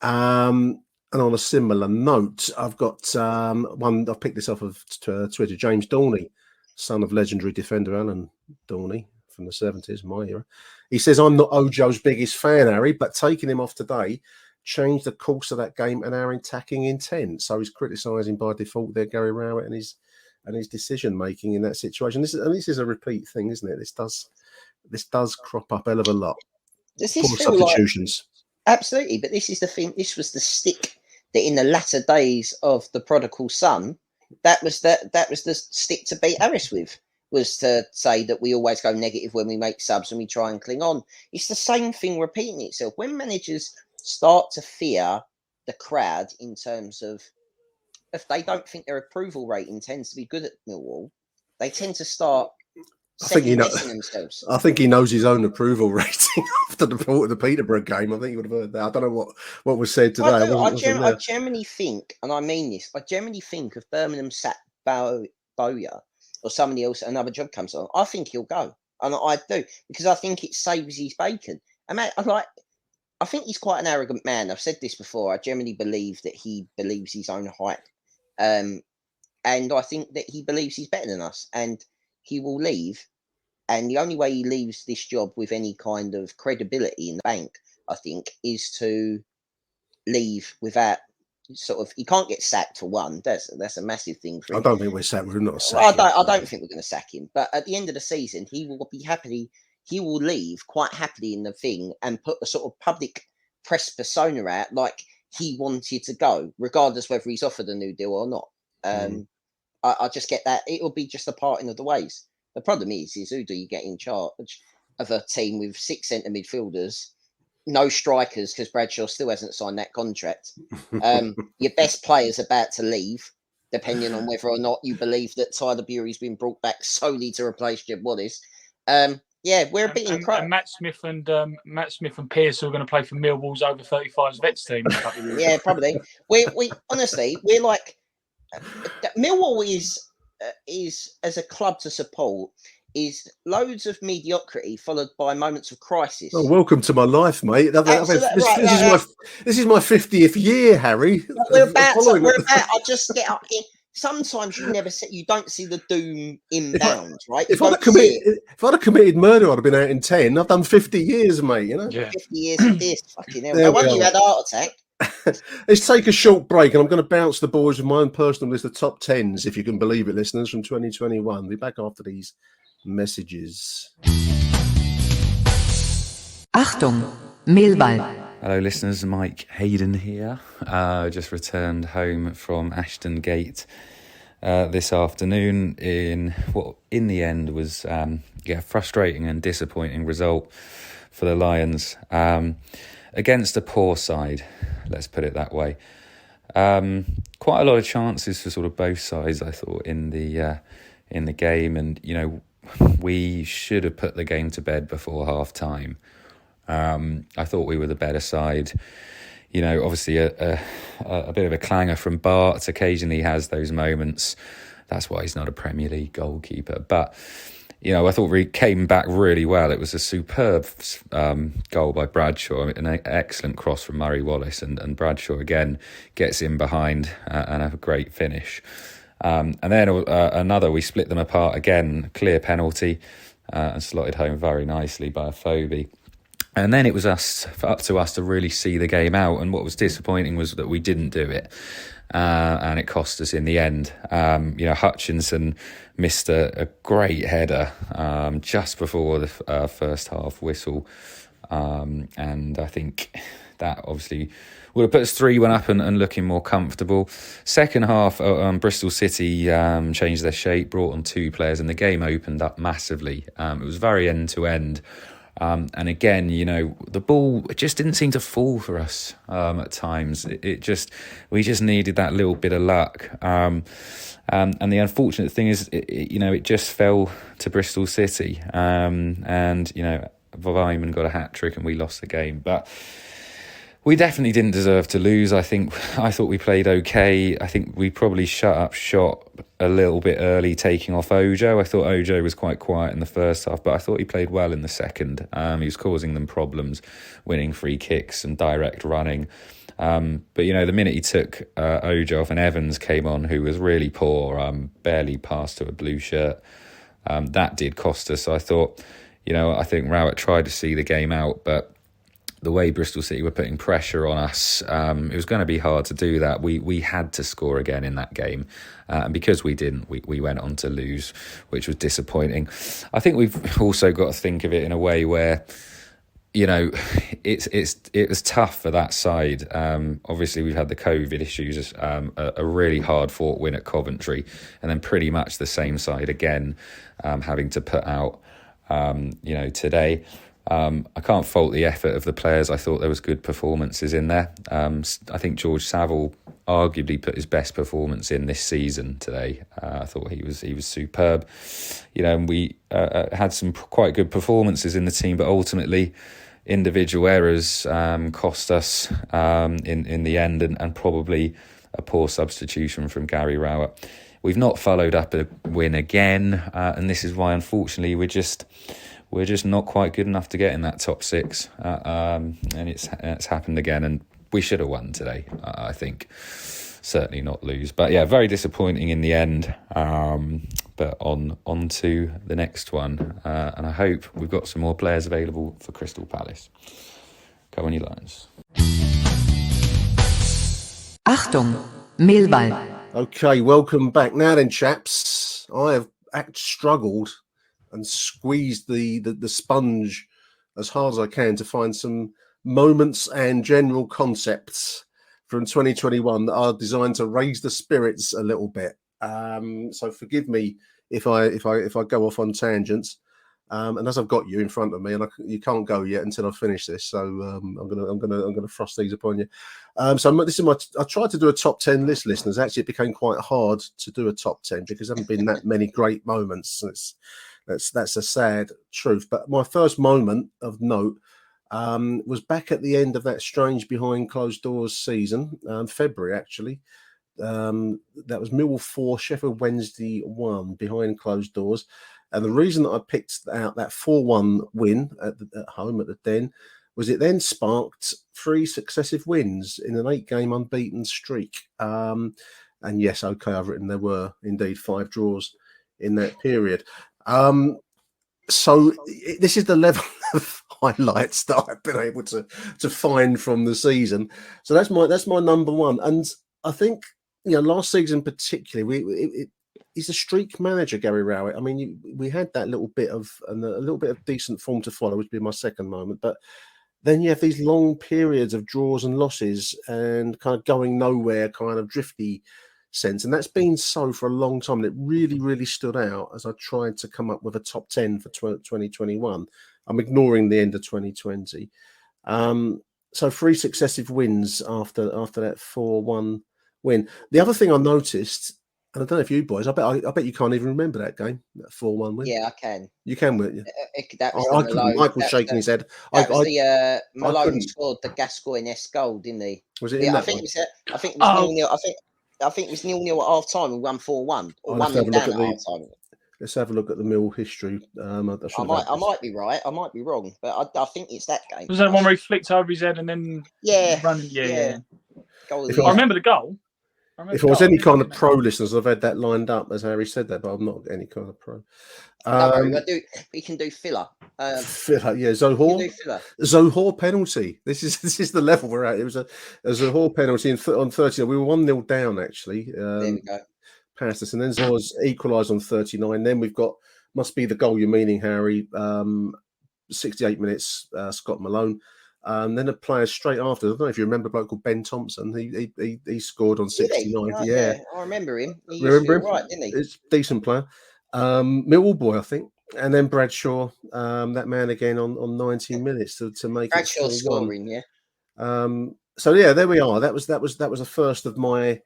And on a similar note, I've got one. I've picked this off of Twitter. James Dorney, son of legendary defender Alan Dorney from the 70s, my era. He says, I'm not Ojo's biggest fan, Harry, but taking him off today changed the course of that game and our attacking intent. So he's criticising by default there Gary Rowett and his decision making in that situation. This is a repeat thing, isn't it? This does crop up a hell of a lot. Does this Poor feel substitutions. Absolutely, but this is the thing. This was the stick that in the latter days of the prodigal son, that was the stick to beat Harris with. Was to say that we always go negative when we make subs and we try and cling on. It's the same thing repeating itself. When managers start to fear the crowd in terms of if they don't think their approval rating tends to be good at Millwall, they tend to start second-guessing themselves. I think he knows his own approval rating after the Peterborough game. I think he would have heard that. I don't know what was said today. I generally think, and I mean this, I generally think if Birmingham sat Bowyer or somebody else, another job comes on, I think he'll go. And I do, because I think it saves his bacon. And mate, I think he's quite an arrogant man. I've said this before. I generally believe that he believes his own hype. And I think that he believes he's better than us. And he will leave. And the only way he leaves this job with any kind of credibility in the bank, I think, is to leave without he can't get sacked for one. That's a massive thing for him. I don't think we're sacked. We're not sacked. I don't think we're going to sack him. But at the end of the season, he will be happy. He will leave quite happily in the thing and put a sort of public press persona out like he wanted to go, regardless whether he's offered a new deal or not. I just get that. It will be just a parting of the ways. The problem is who do you get in charge of a team with 6 centre midfielders, no strikers because Bradshaw still hasn't signed that contract. Your best player's about to leave, depending on whether or not you believe that Tyler Bury's been brought back solely to replace Jed Wallace. We're a bit in and Matt Smith and Pearce are going to play for Millwall's over 35s vets team. Yeah, probably. We honestly, we're like Millwall is as a club to support is loads of mediocrity followed by moments of crisis. Oh, welcome to my life, mate. Right. This is my 50th year, Harry. We're about. I just get up here. Sometimes you don't see the doom inbound, right? If I'd have committed murder, I'd have been out in 10. I've done 50 years, mate. You know, 50 years of this. Fucking hell. No wonder you had a heart attack. Let's take a short break, and I'm going to bounce the boys with my own personal list of top 10s, if you can believe it, listeners, from 2021. Be back after these messages. Achtung, Millwall. Hello listeners, Mike Hayden here. Just returned home from Ashton Gate this afternoon in what in the end was frustrating and disappointing result for the Lions against a poor side, let's put it that way. Quite a lot of chances for sort of both sides, I thought, in the game, and you know, we should have put the game to bed before half time. I thought we were the better side. You know, obviously a bit of a clanger from Bart. Occasionally has those moments. That's why he's not a Premier League goalkeeper. But, you know, I thought we came back really well. It was a superb goal by Bradshaw, an excellent cross from Murray Wallace, and Bradshaw again gets in behind and have a great finish. And then another, we split them apart again, clear penalty, and slotted home very nicely by a Phobie. And then it was up to us to really see the game out. And what was disappointing was that we didn't do it. And it cost us in the end. You know, Hutchinson missed a great header just before the first half whistle. And I think that obviously would have put us 3-1 up and looking more comfortable. Second half, Bristol City changed their shape, brought on 2 players, and the game opened up massively. It was very end-to-end. And again, you know, the ball just didn't seem to fall for us at times. We just needed that little bit of luck. And the unfortunate thing is, it just fell to Bristol City. And, you know, Vyman got a hat-trick and we lost the game. But we definitely didn't deserve to lose. I thought we played okay. I think we probably shut up shop a little bit early, taking off Ojo. I thought Ojo was quite quiet in the first half, but I thought he played well in the second. He was causing them problems, winning free kicks and direct running. But, you know, the minute he took Ojo off and Evans came on, who was really poor, barely passed to a blue shirt, that did cost us. So I thought, you know, I think Rowett tried to see the game out, but the way Bristol City were putting pressure on us, it was going to be hard to do that. We had to score again in that game. And because we didn't, we went on to lose, which was disappointing. I think we've also got to think of it in a way where, you know, it was tough for that side. Obviously, we've had the COVID issues, a really hard-fought win at Coventry, and then pretty much the same side again, having to put out, you know, today. I can't fault the effort of the players. I thought there was good performances in there. I think George Saville arguably put his best performance in this season today. I thought he was superb. You know, and we had some quite good performances in the team, but ultimately individual errors cost us in the end, and probably a poor substitution from Gary Rowett. We've not followed up a win again, and this is why, unfortunately, we're just not quite good enough to get in that top 6, and it's happened again. And we should have won today, I think. Certainly not lose, but yeah, very disappointing in the end. But on to the next one, and I hope we've got some more players available for Crystal Palace. Go on, you Lions! Achtung, Millwall. Okay, welcome back. Now then, chaps, I have struggled and squeezed the sponge as hard as I can to find some moments and general concepts from 2021 that are designed to raise the spirits a little bit. So forgive me if I go off on tangents. And as I've got you in front of me, and you can't go yet until I finish this, so I'm gonna frost these upon you. I tried to do a top 10 list, listeners. Actually, it became quite hard to do a top 10 because there haven't been that many great moments. That's a sad truth. But my first moment of note was back at the end of that strange behind closed doors season, February actually. That was Millwall 4, Sheffield Wednesday 1, behind closed doors. And the reason that I picked out that 4-1 win at home at the Den was it then sparked 3 successive wins in an 8-game unbeaten streak. And yes, okay, I've written there were indeed 5 draws in that period. So this is the level of highlights that I've been able to find from the season. So that's my number one. And I think, last season particularly, he's a streak manager, Gary Rowett. I mean, we had that little bit of decent form to follow, which would be my second moment. But then you have these long periods of draws and losses and kind of going nowhere, kind of drifty sense. And that's been so for a long time. And it really, really stood out as I tried to come up with a top 10 for 2021. I'm ignoring the end of 2020. So 3 successive wins after that 4-1 win. The other thing I noticed, and I don't know if you boys, I bet you can't even remember that game, that 4-1 win. Yeah, I can. You can, won't you? That was Malone. Michael shaking his head. Malone scored the Gascoigne-esque goal, didn't he? Was it in that I think it was 0-0. I think it was 0-0 at half time and won 4-1 or 1-0 down at half time. Let's have a look at the Mill history. I might be right. I might be wrong, but I think it's that game. Was that one where he flicked over his head and then running? Yeah. I remember the goal. If I was any kind of pro listeners, I've had that lined up as Harry said that, but I'm not any kind of pro. We can do filler. Filler, yeah. Zohore penalty. This is the level we're at. It was a Zohore penalty on 30. We were 1-0 down actually. There we go. Past us, and then Zohor's equalised on 39. Then we've got must be the goal you're meaning, Harry. 68 minutes. Scott Malone. Then a player straight after. I don't know if you remember a bloke called Ben Thompson. He scored on 69. Yeah, I remember him. He remember him, right, didn't he? It's a decent player. Millwall boy, I think. And then Bradshaw, that man again on 19 minutes to make Bradshaw it scoring. Yeah. So yeah, there we are. That was the first of my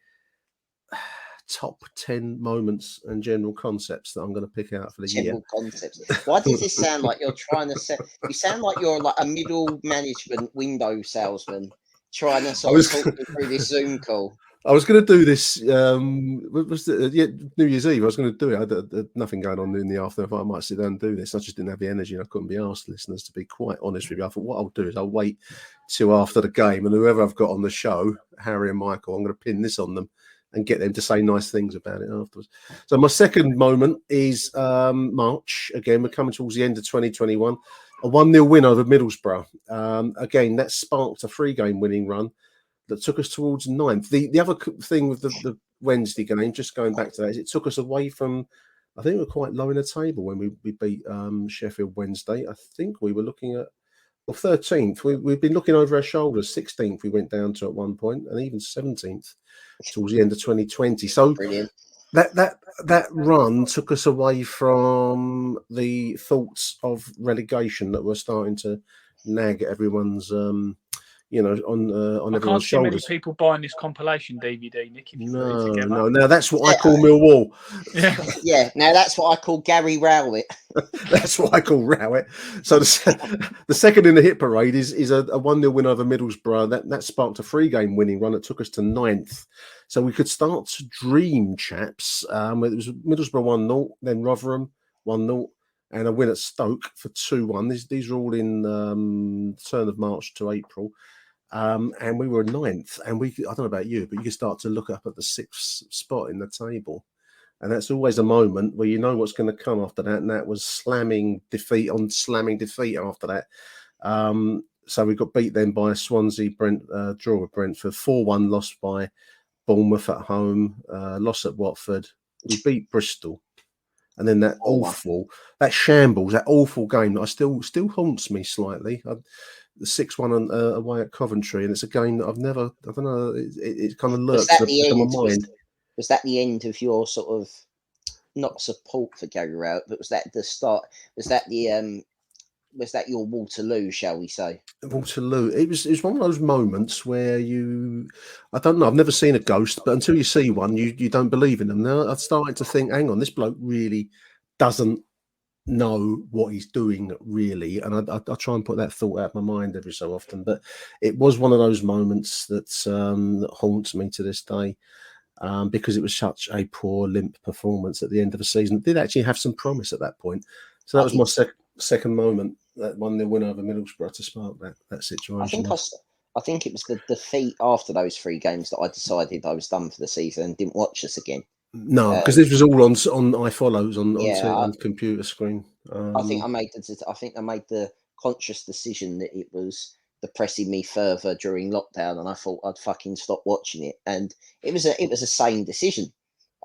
top 10 moments and general concepts that I'm going to pick out for the year. Concepts. Why does this sound like you're trying to say? You sound like you're like a middle management window salesman trying to sort of talk you through this Zoom call. I was going to do this. New Year's Eve. I was going to do it. I had nothing going on in the afternoon. I thought I might sit down and do this. I just didn't have the energy, and I couldn't be asked, listeners, to be quite honest with you. I thought what I'll do is I'll wait till after the game, and whoever I've got on the show, Harry and Michael, I'm going to pin this on them and get them to say nice things about it afterwards. So my second moment is March. Again, we're coming towards the end of 2021. A 1-0 win over Middlesbrough. Again, that sparked a 3-game winning run that took us towards 9th. The other thing with the Wednesday game, just going back to that, is it took us away from, I think we were quite low in the table when we beat Sheffield Wednesday. I think we were looking at 13th. We've been looking over our shoulders. 16th we went down to at one point, and even 17th towards the end of 2020. So brilliant. That run took us away from the thoughts of relegation that were starting to nag at everyone's on everyone's shoulders. I can't see many people buying this compilation DVD, Nick. No. Now that's what I call Millwall. Yeah. Now that's what I call Gary Rowett. That's what I call Rowett. So the second in the hit parade is a 1-0 win over Middlesbrough. That sparked a 3-game winning run that took us to 9th. So we could start to dream, chaps. It was Middlesbrough 1-0, then Rotherham 1-0, and a win at Stoke for 2-1. These are all in turn of March to April. And we were 9th. And I don't know about you, but you can start to look up at the 6th spot in the table. And that's always a moment where you know what's going to come after that. And that was slamming defeat after that. So we got beat then by Swansea, draw with Brentford, 4-1 lost by Bournemouth at home, loss at Watford. We beat Bristol. And then that shambles, that awful game that still haunts me slightly. The 6-1 away at Coventry, and it's a game that I've never, I don't know, it kind of lurks in my mind. Was that the end of your sort of, not support for Gary Rowett, but was that the start? Was that your Waterloo, shall we say? Waterloo. It was one of those moments where I don't know, I've never seen a ghost, but until you see one, you don't believe in them. Now I started to think, hang on, this bloke really doesn't know what he's doing, really. And I try and put that thought out of my mind every so often. But it was one of those moments that haunts me to this day. because it was such a poor, limp performance at the end of the season. It did actually have some promise at that point. So that was my second moment, that 1-0 win over Middlesbrough to spark that situation. I think it was the defeat after those 3 games that I decided I was done for the season and didn't watch us again. No, because this was all on iFollows on computer screen. I think I made the conscious decision that it was depressing me further during lockdown, and I thought I'd fucking stop watching it. And it was a sane decision.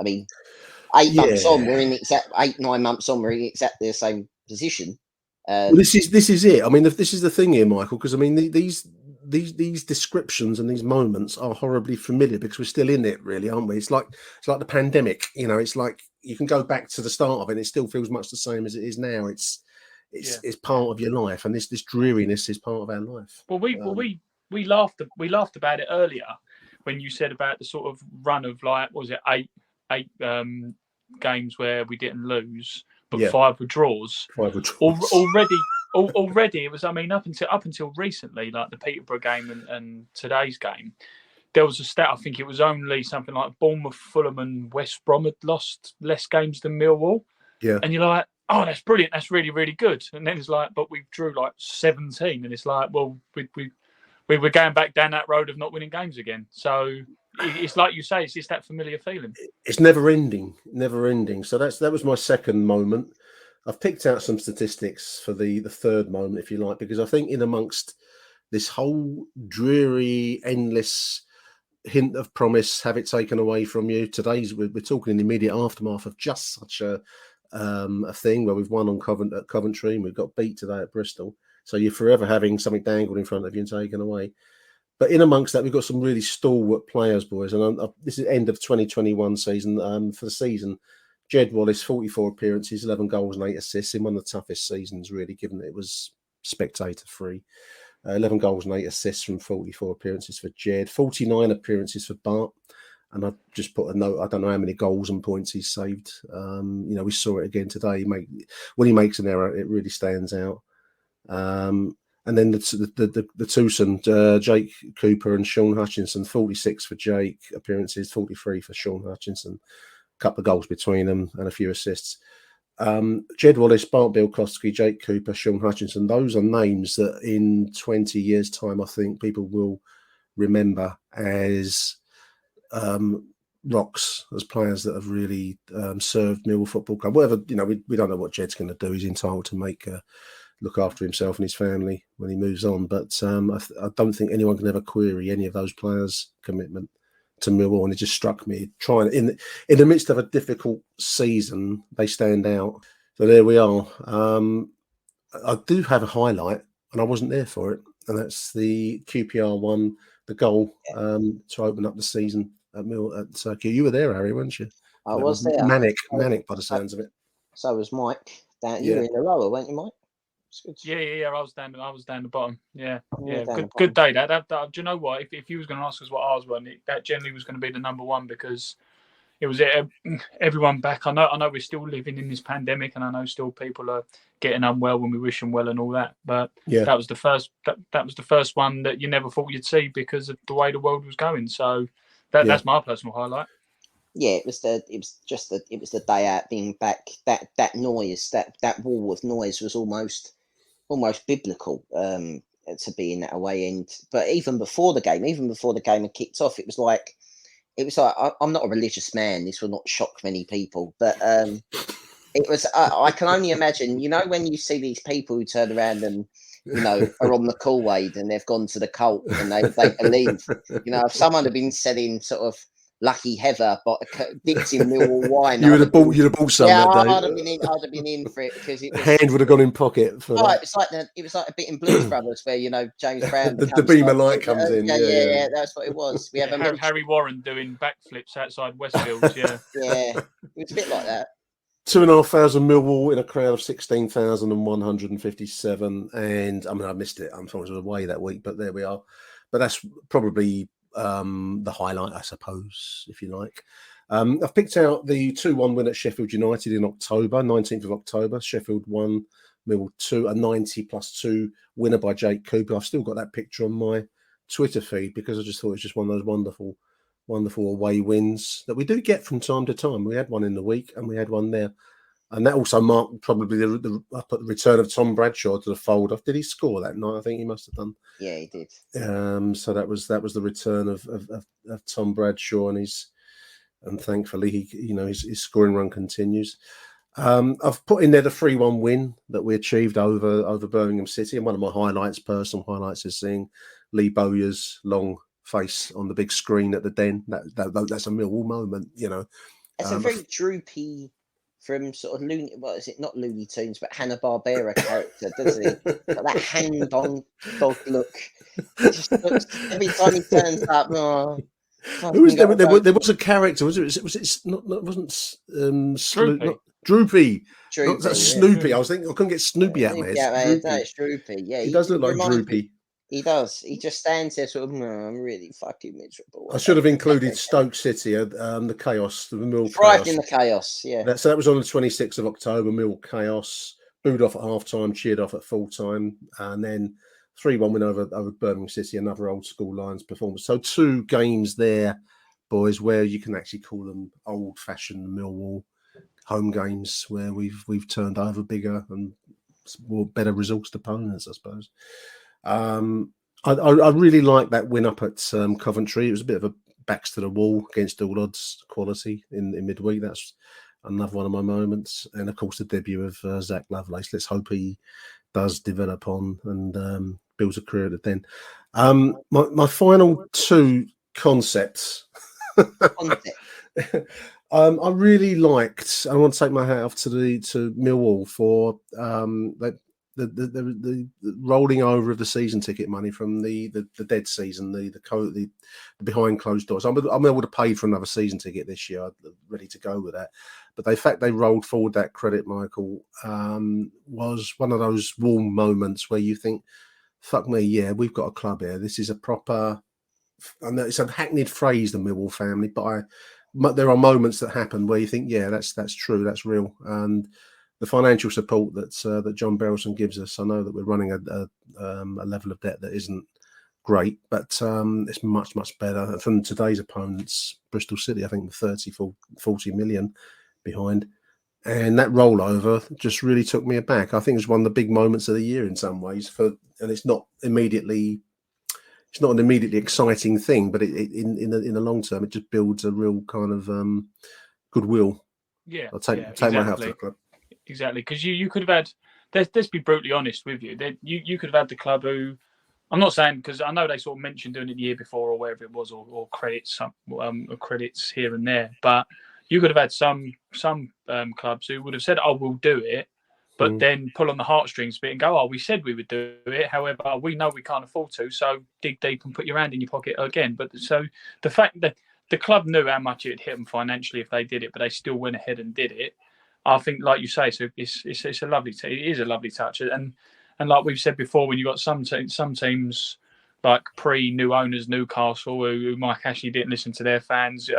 I mean, 8 months on, 9 months on, we're in exactly the same position. Well, this is it. I mean, this is the thing here, Michael, because I mean these descriptions and these moments are horribly familiar because we're still in it, really, aren't we? It's like the pandemic. You know, it's like you can go back to the start of it and it still feels much the same as it is now. It's part of your life, and this dreariness is part of our life. Well, we laughed about it earlier when you said about the sort of run of, like, what was it, eight games where we didn't lose, but 5 were draws. Already, it was. I mean, up until recently, like the Peterborough game and today's game, there was a stat. I think it was only something like Bournemouth, Fulham, and West Brom had lost less games than Millwall. Yeah, and you're like, oh, that's brilliant. That's really, really good. And then it's like, but we drew like 17, and it's like, well, we were going back down that road of not winning games again. So it's like you say, it's just that familiar feeling. It's never ending. So that was my second moment. I've picked out some statistics for the third moment, if you like, because I think in amongst this whole dreary, endless hint of promise, have it taken away from you, we're talking in the immediate aftermath of just such a thing where we've won on at Coventry and we've got beat today at Bristol. So you're forever having something dangled in front of you and taken away. But in amongst that, we've got some really stalwart players, boys. And this is end of 2021 season. For the season, Jed Wallace, 44 appearances, 11 goals and 8 assists in one of the toughest seasons, really, given that it was spectator-free. 11 goals and 8 assists from 44 appearances for Jed. 49 appearances for Bart. And I just put a note. I don't know how many goals and points he's saved. We saw it again today. When he makes an error, it really stands out. And then the twosome, Jake Cooper and Sean Hutchinson, 46 for Jake appearances, 43 for Sean Hutchinson. Couple of goals between them and a few assists. Jed Wallace, Bart Bielkowski, Jake Cooper, Sean Hutchinson, those are names that in 20 years' time I think people will remember as rocks, as players that have really served Millwall Football Club. Whatever, we don't know what Jed's going to do. He's entitled to look after himself and his family when he moves on, but I don't think anyone can ever query any of those players' commitment to Millwall, and it just struck me trying in the midst of a difficult season, they stand out. So there we are. I do have a highlight, and I wasn't there for it, and that's the QPR one, the goal to open up the season at Circuit. You were there, Harry, weren't you? I was there. Manic by the sounds of it. So was Mike. You were in the rower, weren't you, Mike? Yeah. I was down the bottom. Yeah. Good day. That do you know what? If you was going to ask us what ours were, that generally was going to be the number one, because it was everyone back. I know we're still living in this pandemic, and I know still people are getting unwell when we wish them well and all that. But that was the first. That was the first one that you never thought you'd see because of the way the world was going. So that's my personal highlight. Yeah, it was the day out, being back. That noise, that wall of noise was almost biblical to be in that away end. But even before the game had kicked off, it was like I'm not a religious man. This will not shock many people, but it was. I can only imagine. When you see these people who turn around and are on the Kool-Aid and they've gone to the cult and they believe. If someone had been selling sort of Lucky Heather, but dipped in Millwall wine. You'd have bought some that day. I'd have been in for it because it was, hand would have gone in pocket. For it was like a bit in Blues Brothers where James Brown the beam of light comes in. Yeah, that's what it was. We have Harry Warren doing backflips outside Westfields. Yeah, it was a bit like that. 2,500 Millwall in a crowd of 16,157, and I missed it. I was away that week, but there we are. But that's probably the highlight, I suppose, if you like. I've picked out the 2-1 win at Sheffield United in October, 19th of October. Sheffield 1, Millwall 2, a 90+2 winner by Jake Cooper. I've still got that picture on my Twitter feed because I just thought it was just one of those wonderful wonderful away wins that we do get from time to time. We had one in the week and we had one there. And that also marked probably the return of Tom Bradshaw to the fold. Did he score that night? I think he must have done. Yeah, he did. So that was the return of Tom Bradshaw, and thankfully his scoring run continues. I've put in there the 3-1 win that we achieved over Birmingham City, and one of my personal highlights, is seeing Lee Bowyer's long face on the big screen at the Den. That's a Millwall moment, It's a very droopy, from sort of Looney, what is it? Not Looney Tunes, but Hanna-Barbera character, doesn't he? Got that hand-on dog look. It just looks, every time he turns up. Oh, who was there? There was a character. Was it not? Wasn't Droopy. Not Droopy. Droopy, Not Snoopy. I was thinking I couldn't get Snoopy out of my head. It's Droopy. Yeah, he does look like Droopy. He does. He just stands there, sort of. I'm really fucking miserable. I should have included Stoke City, the chaos, the Mill thrived chaos. in the chaos. Yeah. So that was on the 26th of October. Mill chaos, booed off at half time, cheered off at full time, and then 3-1 win over Birmingham City. Another old school Lions performance. So 2 games there, boys, where you can actually call them old fashioned Millwall home games, where we've turned over bigger and more better resourced opponents, I suppose. I really like that win up at Coventry. It was a bit of a backs to the wall against all odds quality in midweek. That's another one of my moments. And of course, the debut of Zach Lovelace. Let's hope he does develop on and builds a career at the Den. My final 2 concepts. I really liked. I want to take my hat off to Millwall for the rolling over of the season ticket money from the dead season, the behind closed doors. I'm able to pay for another season ticket this year, ready to go with that. But the fact they rolled forward that credit, Michael, was one of those warm moments where you think, fuck me, yeah, we've got a club here. This is a proper, I know it's a hackneyed phrase, the Millwall family, but there are moments that happen where you think, yeah, that's true, that's real. And the financial support that John Berylson gives us, I know that we're running a level of debt that isn't great, but it's much, much better. From today's opponents, Bristol City, I think 40 million behind. And that rollover just really took me aback. I think it was one of the big moments of the year in some ways. And it's not an immediately exciting thing, but in the long term, it just builds a real kind of goodwill. Yeah, I'll take my hat to the club. Exactly, because you could have had. Let's be brutally honest with you. You could have had the club who, I'm not saying, because I know they sort of mentioned doing it the year before or wherever it was, or credits credits here and there, but you could have had some clubs who would have said, "Oh, we'll do it," but then pull on the heartstrings a bit and go, "Oh, we said we would do it. However, we know we can't afford to, so dig deep and put your hand in your pocket again." But so the fact that the club knew how much it would hit them financially if they did it, but they still went ahead and did it. I think, like you say, so it's a lovely. It is a lovely touch, and like we've said before, when you got some teams like pre-new owners, Newcastle, who Mike Ashley didn't listen to their fans,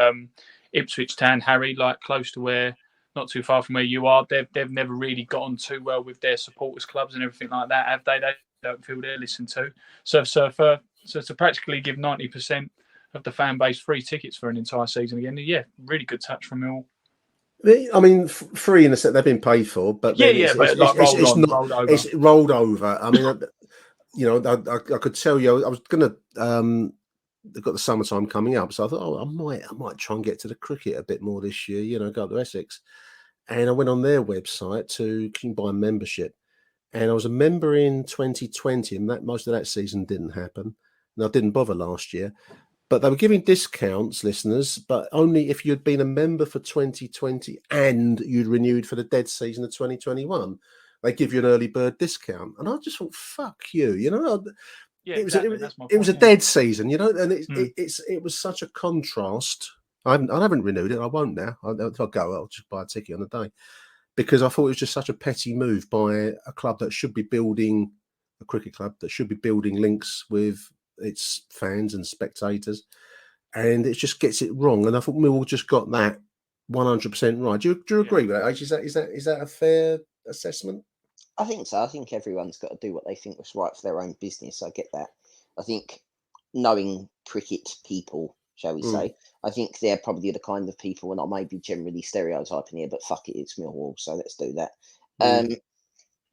Ipswich Town, Harry, like close to where, not too far from where you are, they've never really got on too well with their supporters clubs and everything like that, have they? They don't feel they're listened to. So to practically give 90% of the fan base free tickets for an entire season again, yeah, really good touch from Mill. I mean, free in a set, they've been paid for, but it's rolled over. I mean, I could tell you, I was gonna. They've got the summertime coming up, so I thought, I might try and get to the cricket a bit more this year. Go to Essex, and I went on their website you can buy a membership, and I was a member in 2020, and most of that season didn't happen, and I didn't bother last year. But they were giving discounts, listeners, but only if you'd been a member for 2020 and you'd renewed for the dead season of 2021. They give you an early bird discount. And I just thought, fuck you, Yeah, it was a dead season, and it was such a contrast. I haven't renewed it. I won't now. If I go, I'll just buy a ticket on the day, because I thought it was just such a petty move by a club that should be building a cricket club that should be building links with its fans and spectators, and it just gets it wrong. And I thought Millwall just got that 100% right. Do you agree with that? Is that a fair assessment? I think so. I think everyone's got to do what they think was right for their own business. I get that. I think knowing cricket people shall we say. I think they're probably the kind of people, and I may be generally stereotyping here, but fuck it, it's Millwall, so let's do that.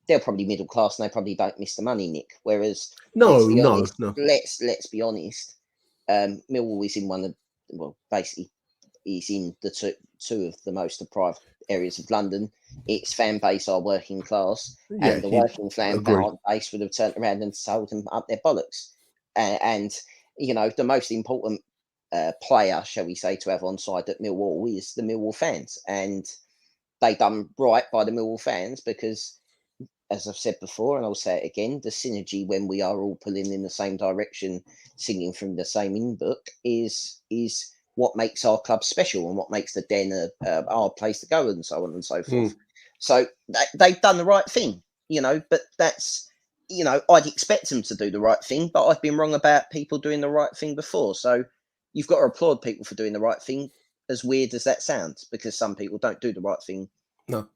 They're probably middle class, and they probably don't miss the money, Nick. Whereas, let's be honest, let's be honest, Millwall is in one of, well, basically, is in the two of the most deprived areas of London. Its fan base are working class, and the working fan base would have turned around and told them up their bollocks. And you know, the most important player, shall we say, to have on side at Millwall is the Millwall fans, and they done right by the Millwall fans because, as I've said before, and I'll say it again, the synergy when we are all pulling in the same direction, singing from the same in book, is what makes our club special and what makes the Den our place to go, and so on and so forth. So they've done the right thing, you know, but that's, you know, I'd expect them to do the right thing, but I've been wrong about people doing the right thing before. So you've got to applaud people for doing the right thing, as weird as that sounds, because some people don't do the right thing. No.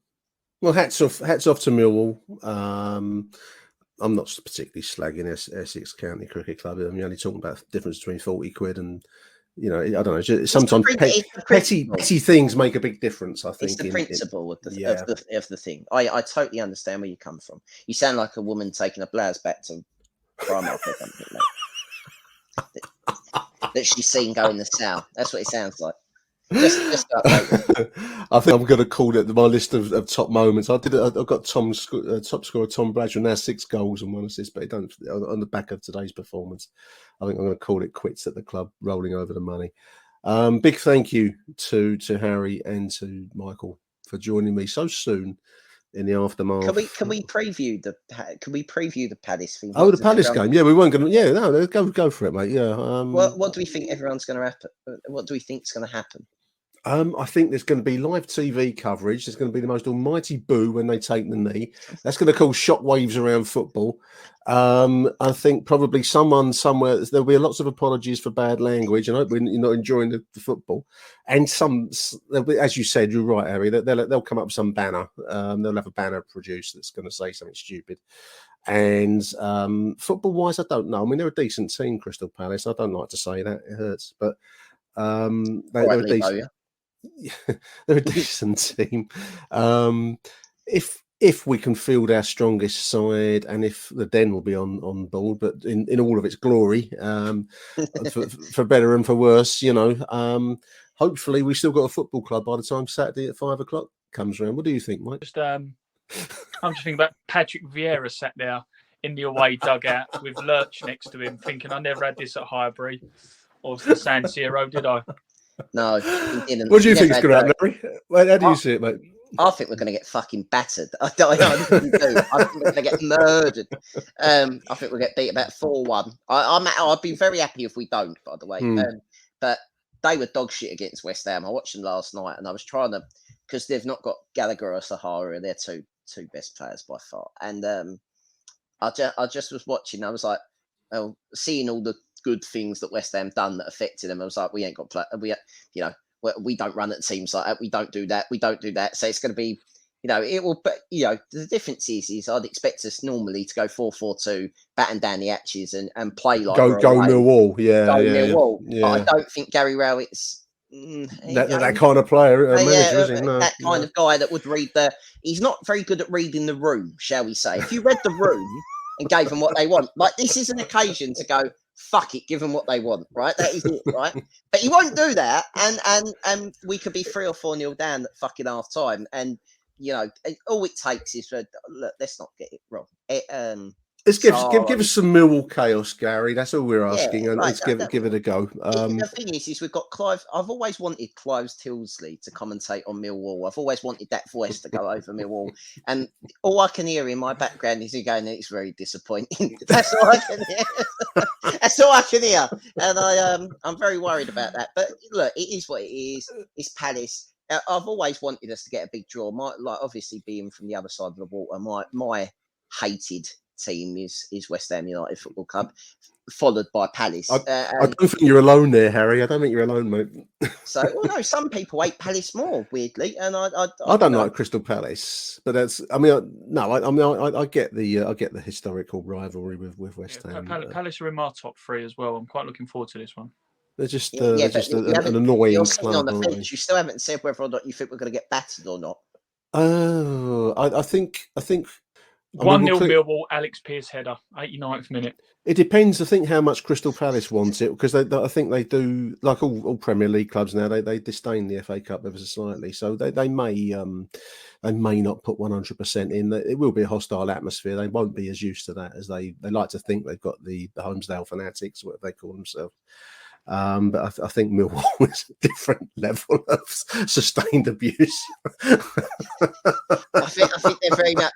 Well, hats off to Millwall. I'm not particularly slagging Essex County Cricket Club. I'm only talking about the difference between 40 quid and, you know, I don't know. Sometimes petty things make a big difference, I think. It's the principle of the thing. I totally understand where you come from. You sound like a woman taking a blouse back to Primark or something, mate. that she's seen go in the south. That's what it sounds like. Just I think I'm going to call it my list of top moments. I've got top scorer Tom Bradshaw now 6 goals and 1 assist, but don't on the back of today's performance. I think I'm going to call it quits at the club, rolling over the money. Big thank you to Harry and to Michael for joining me so soon in the aftermath. Can we preview the Palace thing? Oh, the Palace game. Yeah, we weren't going to. Yeah, no, go for it, mate. Yeah. What do we think everyone's going to happen? What do we think is going to happen? I think there's going to be live TV coverage. There's going to be the most almighty boo when they take the knee. That's going to cause shockwaves around football. I think probably someone somewhere, there'll be lots of apologies for bad language. I hope you're not enjoying the football. And there'll be, as you said, you're right, Harry, they'll come up with some banner. They'll have a banner produced that's going to say something stupid. And football-wise, I don't know. I mean, they're a decent team, Crystal Palace. I don't like to say that. It hurts. But they're a decent... They're a decent team. If we can field our strongest side, and if the Den will be on board, but in all of its glory, for better and for worse, you know, hopefully we still got a football club by the time Saturday at 5 o'clock comes around. What do you think, Mike? I'm just thinking about Patrick Vieira sat there in the away dugout with Lurch next to him, thinking I never had this at Highbury or San Siro, did I? No, he didn't. What do you think is going to happen, Harry? How do you see it, mate? I think we're going to get fucking battered. I really do. I think we're going to get murdered. I think we'll get beat about 4-1. I'd be very happy if we don't, by the way. But they were dog shit against West Ham. I watched them last night, and I was trying to, because they've not got Gallagher or Sahara. They're two best players by far. And I just was watching. I was like, seeing all the good things that West Ham done that affected them. I was like, we ain't got play. We don't run at teams like that. We don't do that. We don't do that. So it's going to be, you know, it will. But you know, the difference is I'd expect us normally to go 4-4-2, batten down the hatches and play like go Millwall. Millwall. Yeah. But I don't think Gary Rowett's that kind of player, manager, isn't he? That kind of guy that would read He's not very good at reading the room, shall we say? If you read the room and gave them what they want, like this is an occasion to go. Fuck it, give them what they want, right? That is it, right? But he won't do that, and we could be 3 or 4-0 down at fucking half time, and you know, all it takes is for look. Let's not get it wrong. Let's give us some Millwall chaos, Gary. That's all we're asking, and let's give it a go. The thing is we've got Clive. I've always wanted Clive Tilsley to commentate on Millwall. I've always wanted that voice to go over Millwall, and all I can hear in my background is he going, "It's very disappointing." That's all I can hear. That's all I can hear, and I'm very worried about that. But look, it is what it is. It's Palace. I've always wanted us to get a big draw. Obviously being from the other side of the water, my hated team is West Ham United Football Club, followed by Palace. I don't think you're alone there, Harry. I don't think you're alone, mate. So, well, no, some people hate Palace more, weirdly, and I don't like Crystal Palace, but that's. I get the historical rivalry with West Ham. Palace are in my top 3 as well. I'm quite looking forward to this one. They're just, Yeah, they're but just you an haven't- annoying You're sitting club. on the aren't they? fence. You still haven't said whether or not you think we're going to get battered or not. Oh, I think. I mean, 1-0 we'll Millwall, Alex Pearce header, 89th minute. It depends, I think, how much Crystal Palace wants it, because I think they do, like all Premier League clubs now, they disdain the FA Cup ever so slightly. So they may not put 100% in. It will be a hostile atmosphere. They won't be as used to that as they like to think. They've got the Holmesdale fanatics, whatever they call themselves. But I think Millwall is a different level of sustained abuse. I think they're very much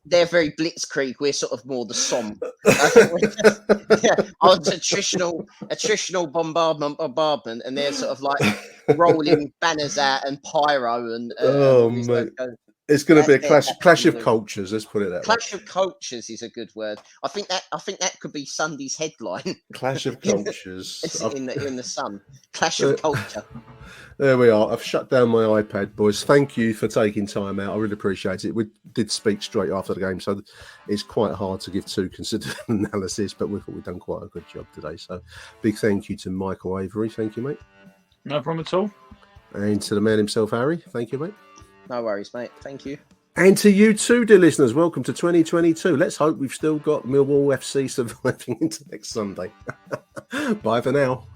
they're very blitzkrieg. We're sort of more the Somme. I think we're just, attritional bombardment, and they're sort of like rolling banners out and pyro and Oh, mate. It's going to be a clash of cultures. Let's put it that way. Clash of cultures is a good word. I think that could be Sunday's headline. Clash of cultures in the Sun. Clash of culture. There we are. I've shut down my iPad, boys. Thank you for taking time out. I really appreciate it. We did speak straight after the game, so it's quite hard to give too considered analysis, but we thought we'd done quite a good job today. So big thank you to Michael Avery. Thank you, mate. No problem at all. And to the man himself, Harry. Thank you, mate. No worries, mate. Thank you. And to you too, dear listeners. Welcome to 2022. Let's hope we've still got Millwall FC surviving into next Sunday. Bye for now.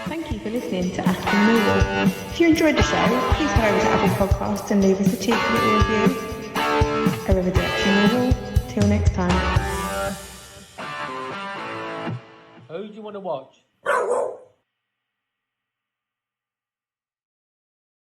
Thank you for listening to Achtung Millwall. If you enjoyed the show, please head over to Apple Podcasts and leave us a cheeky little review. Arrivederci Millwall. Till next time. Who do you want to watch?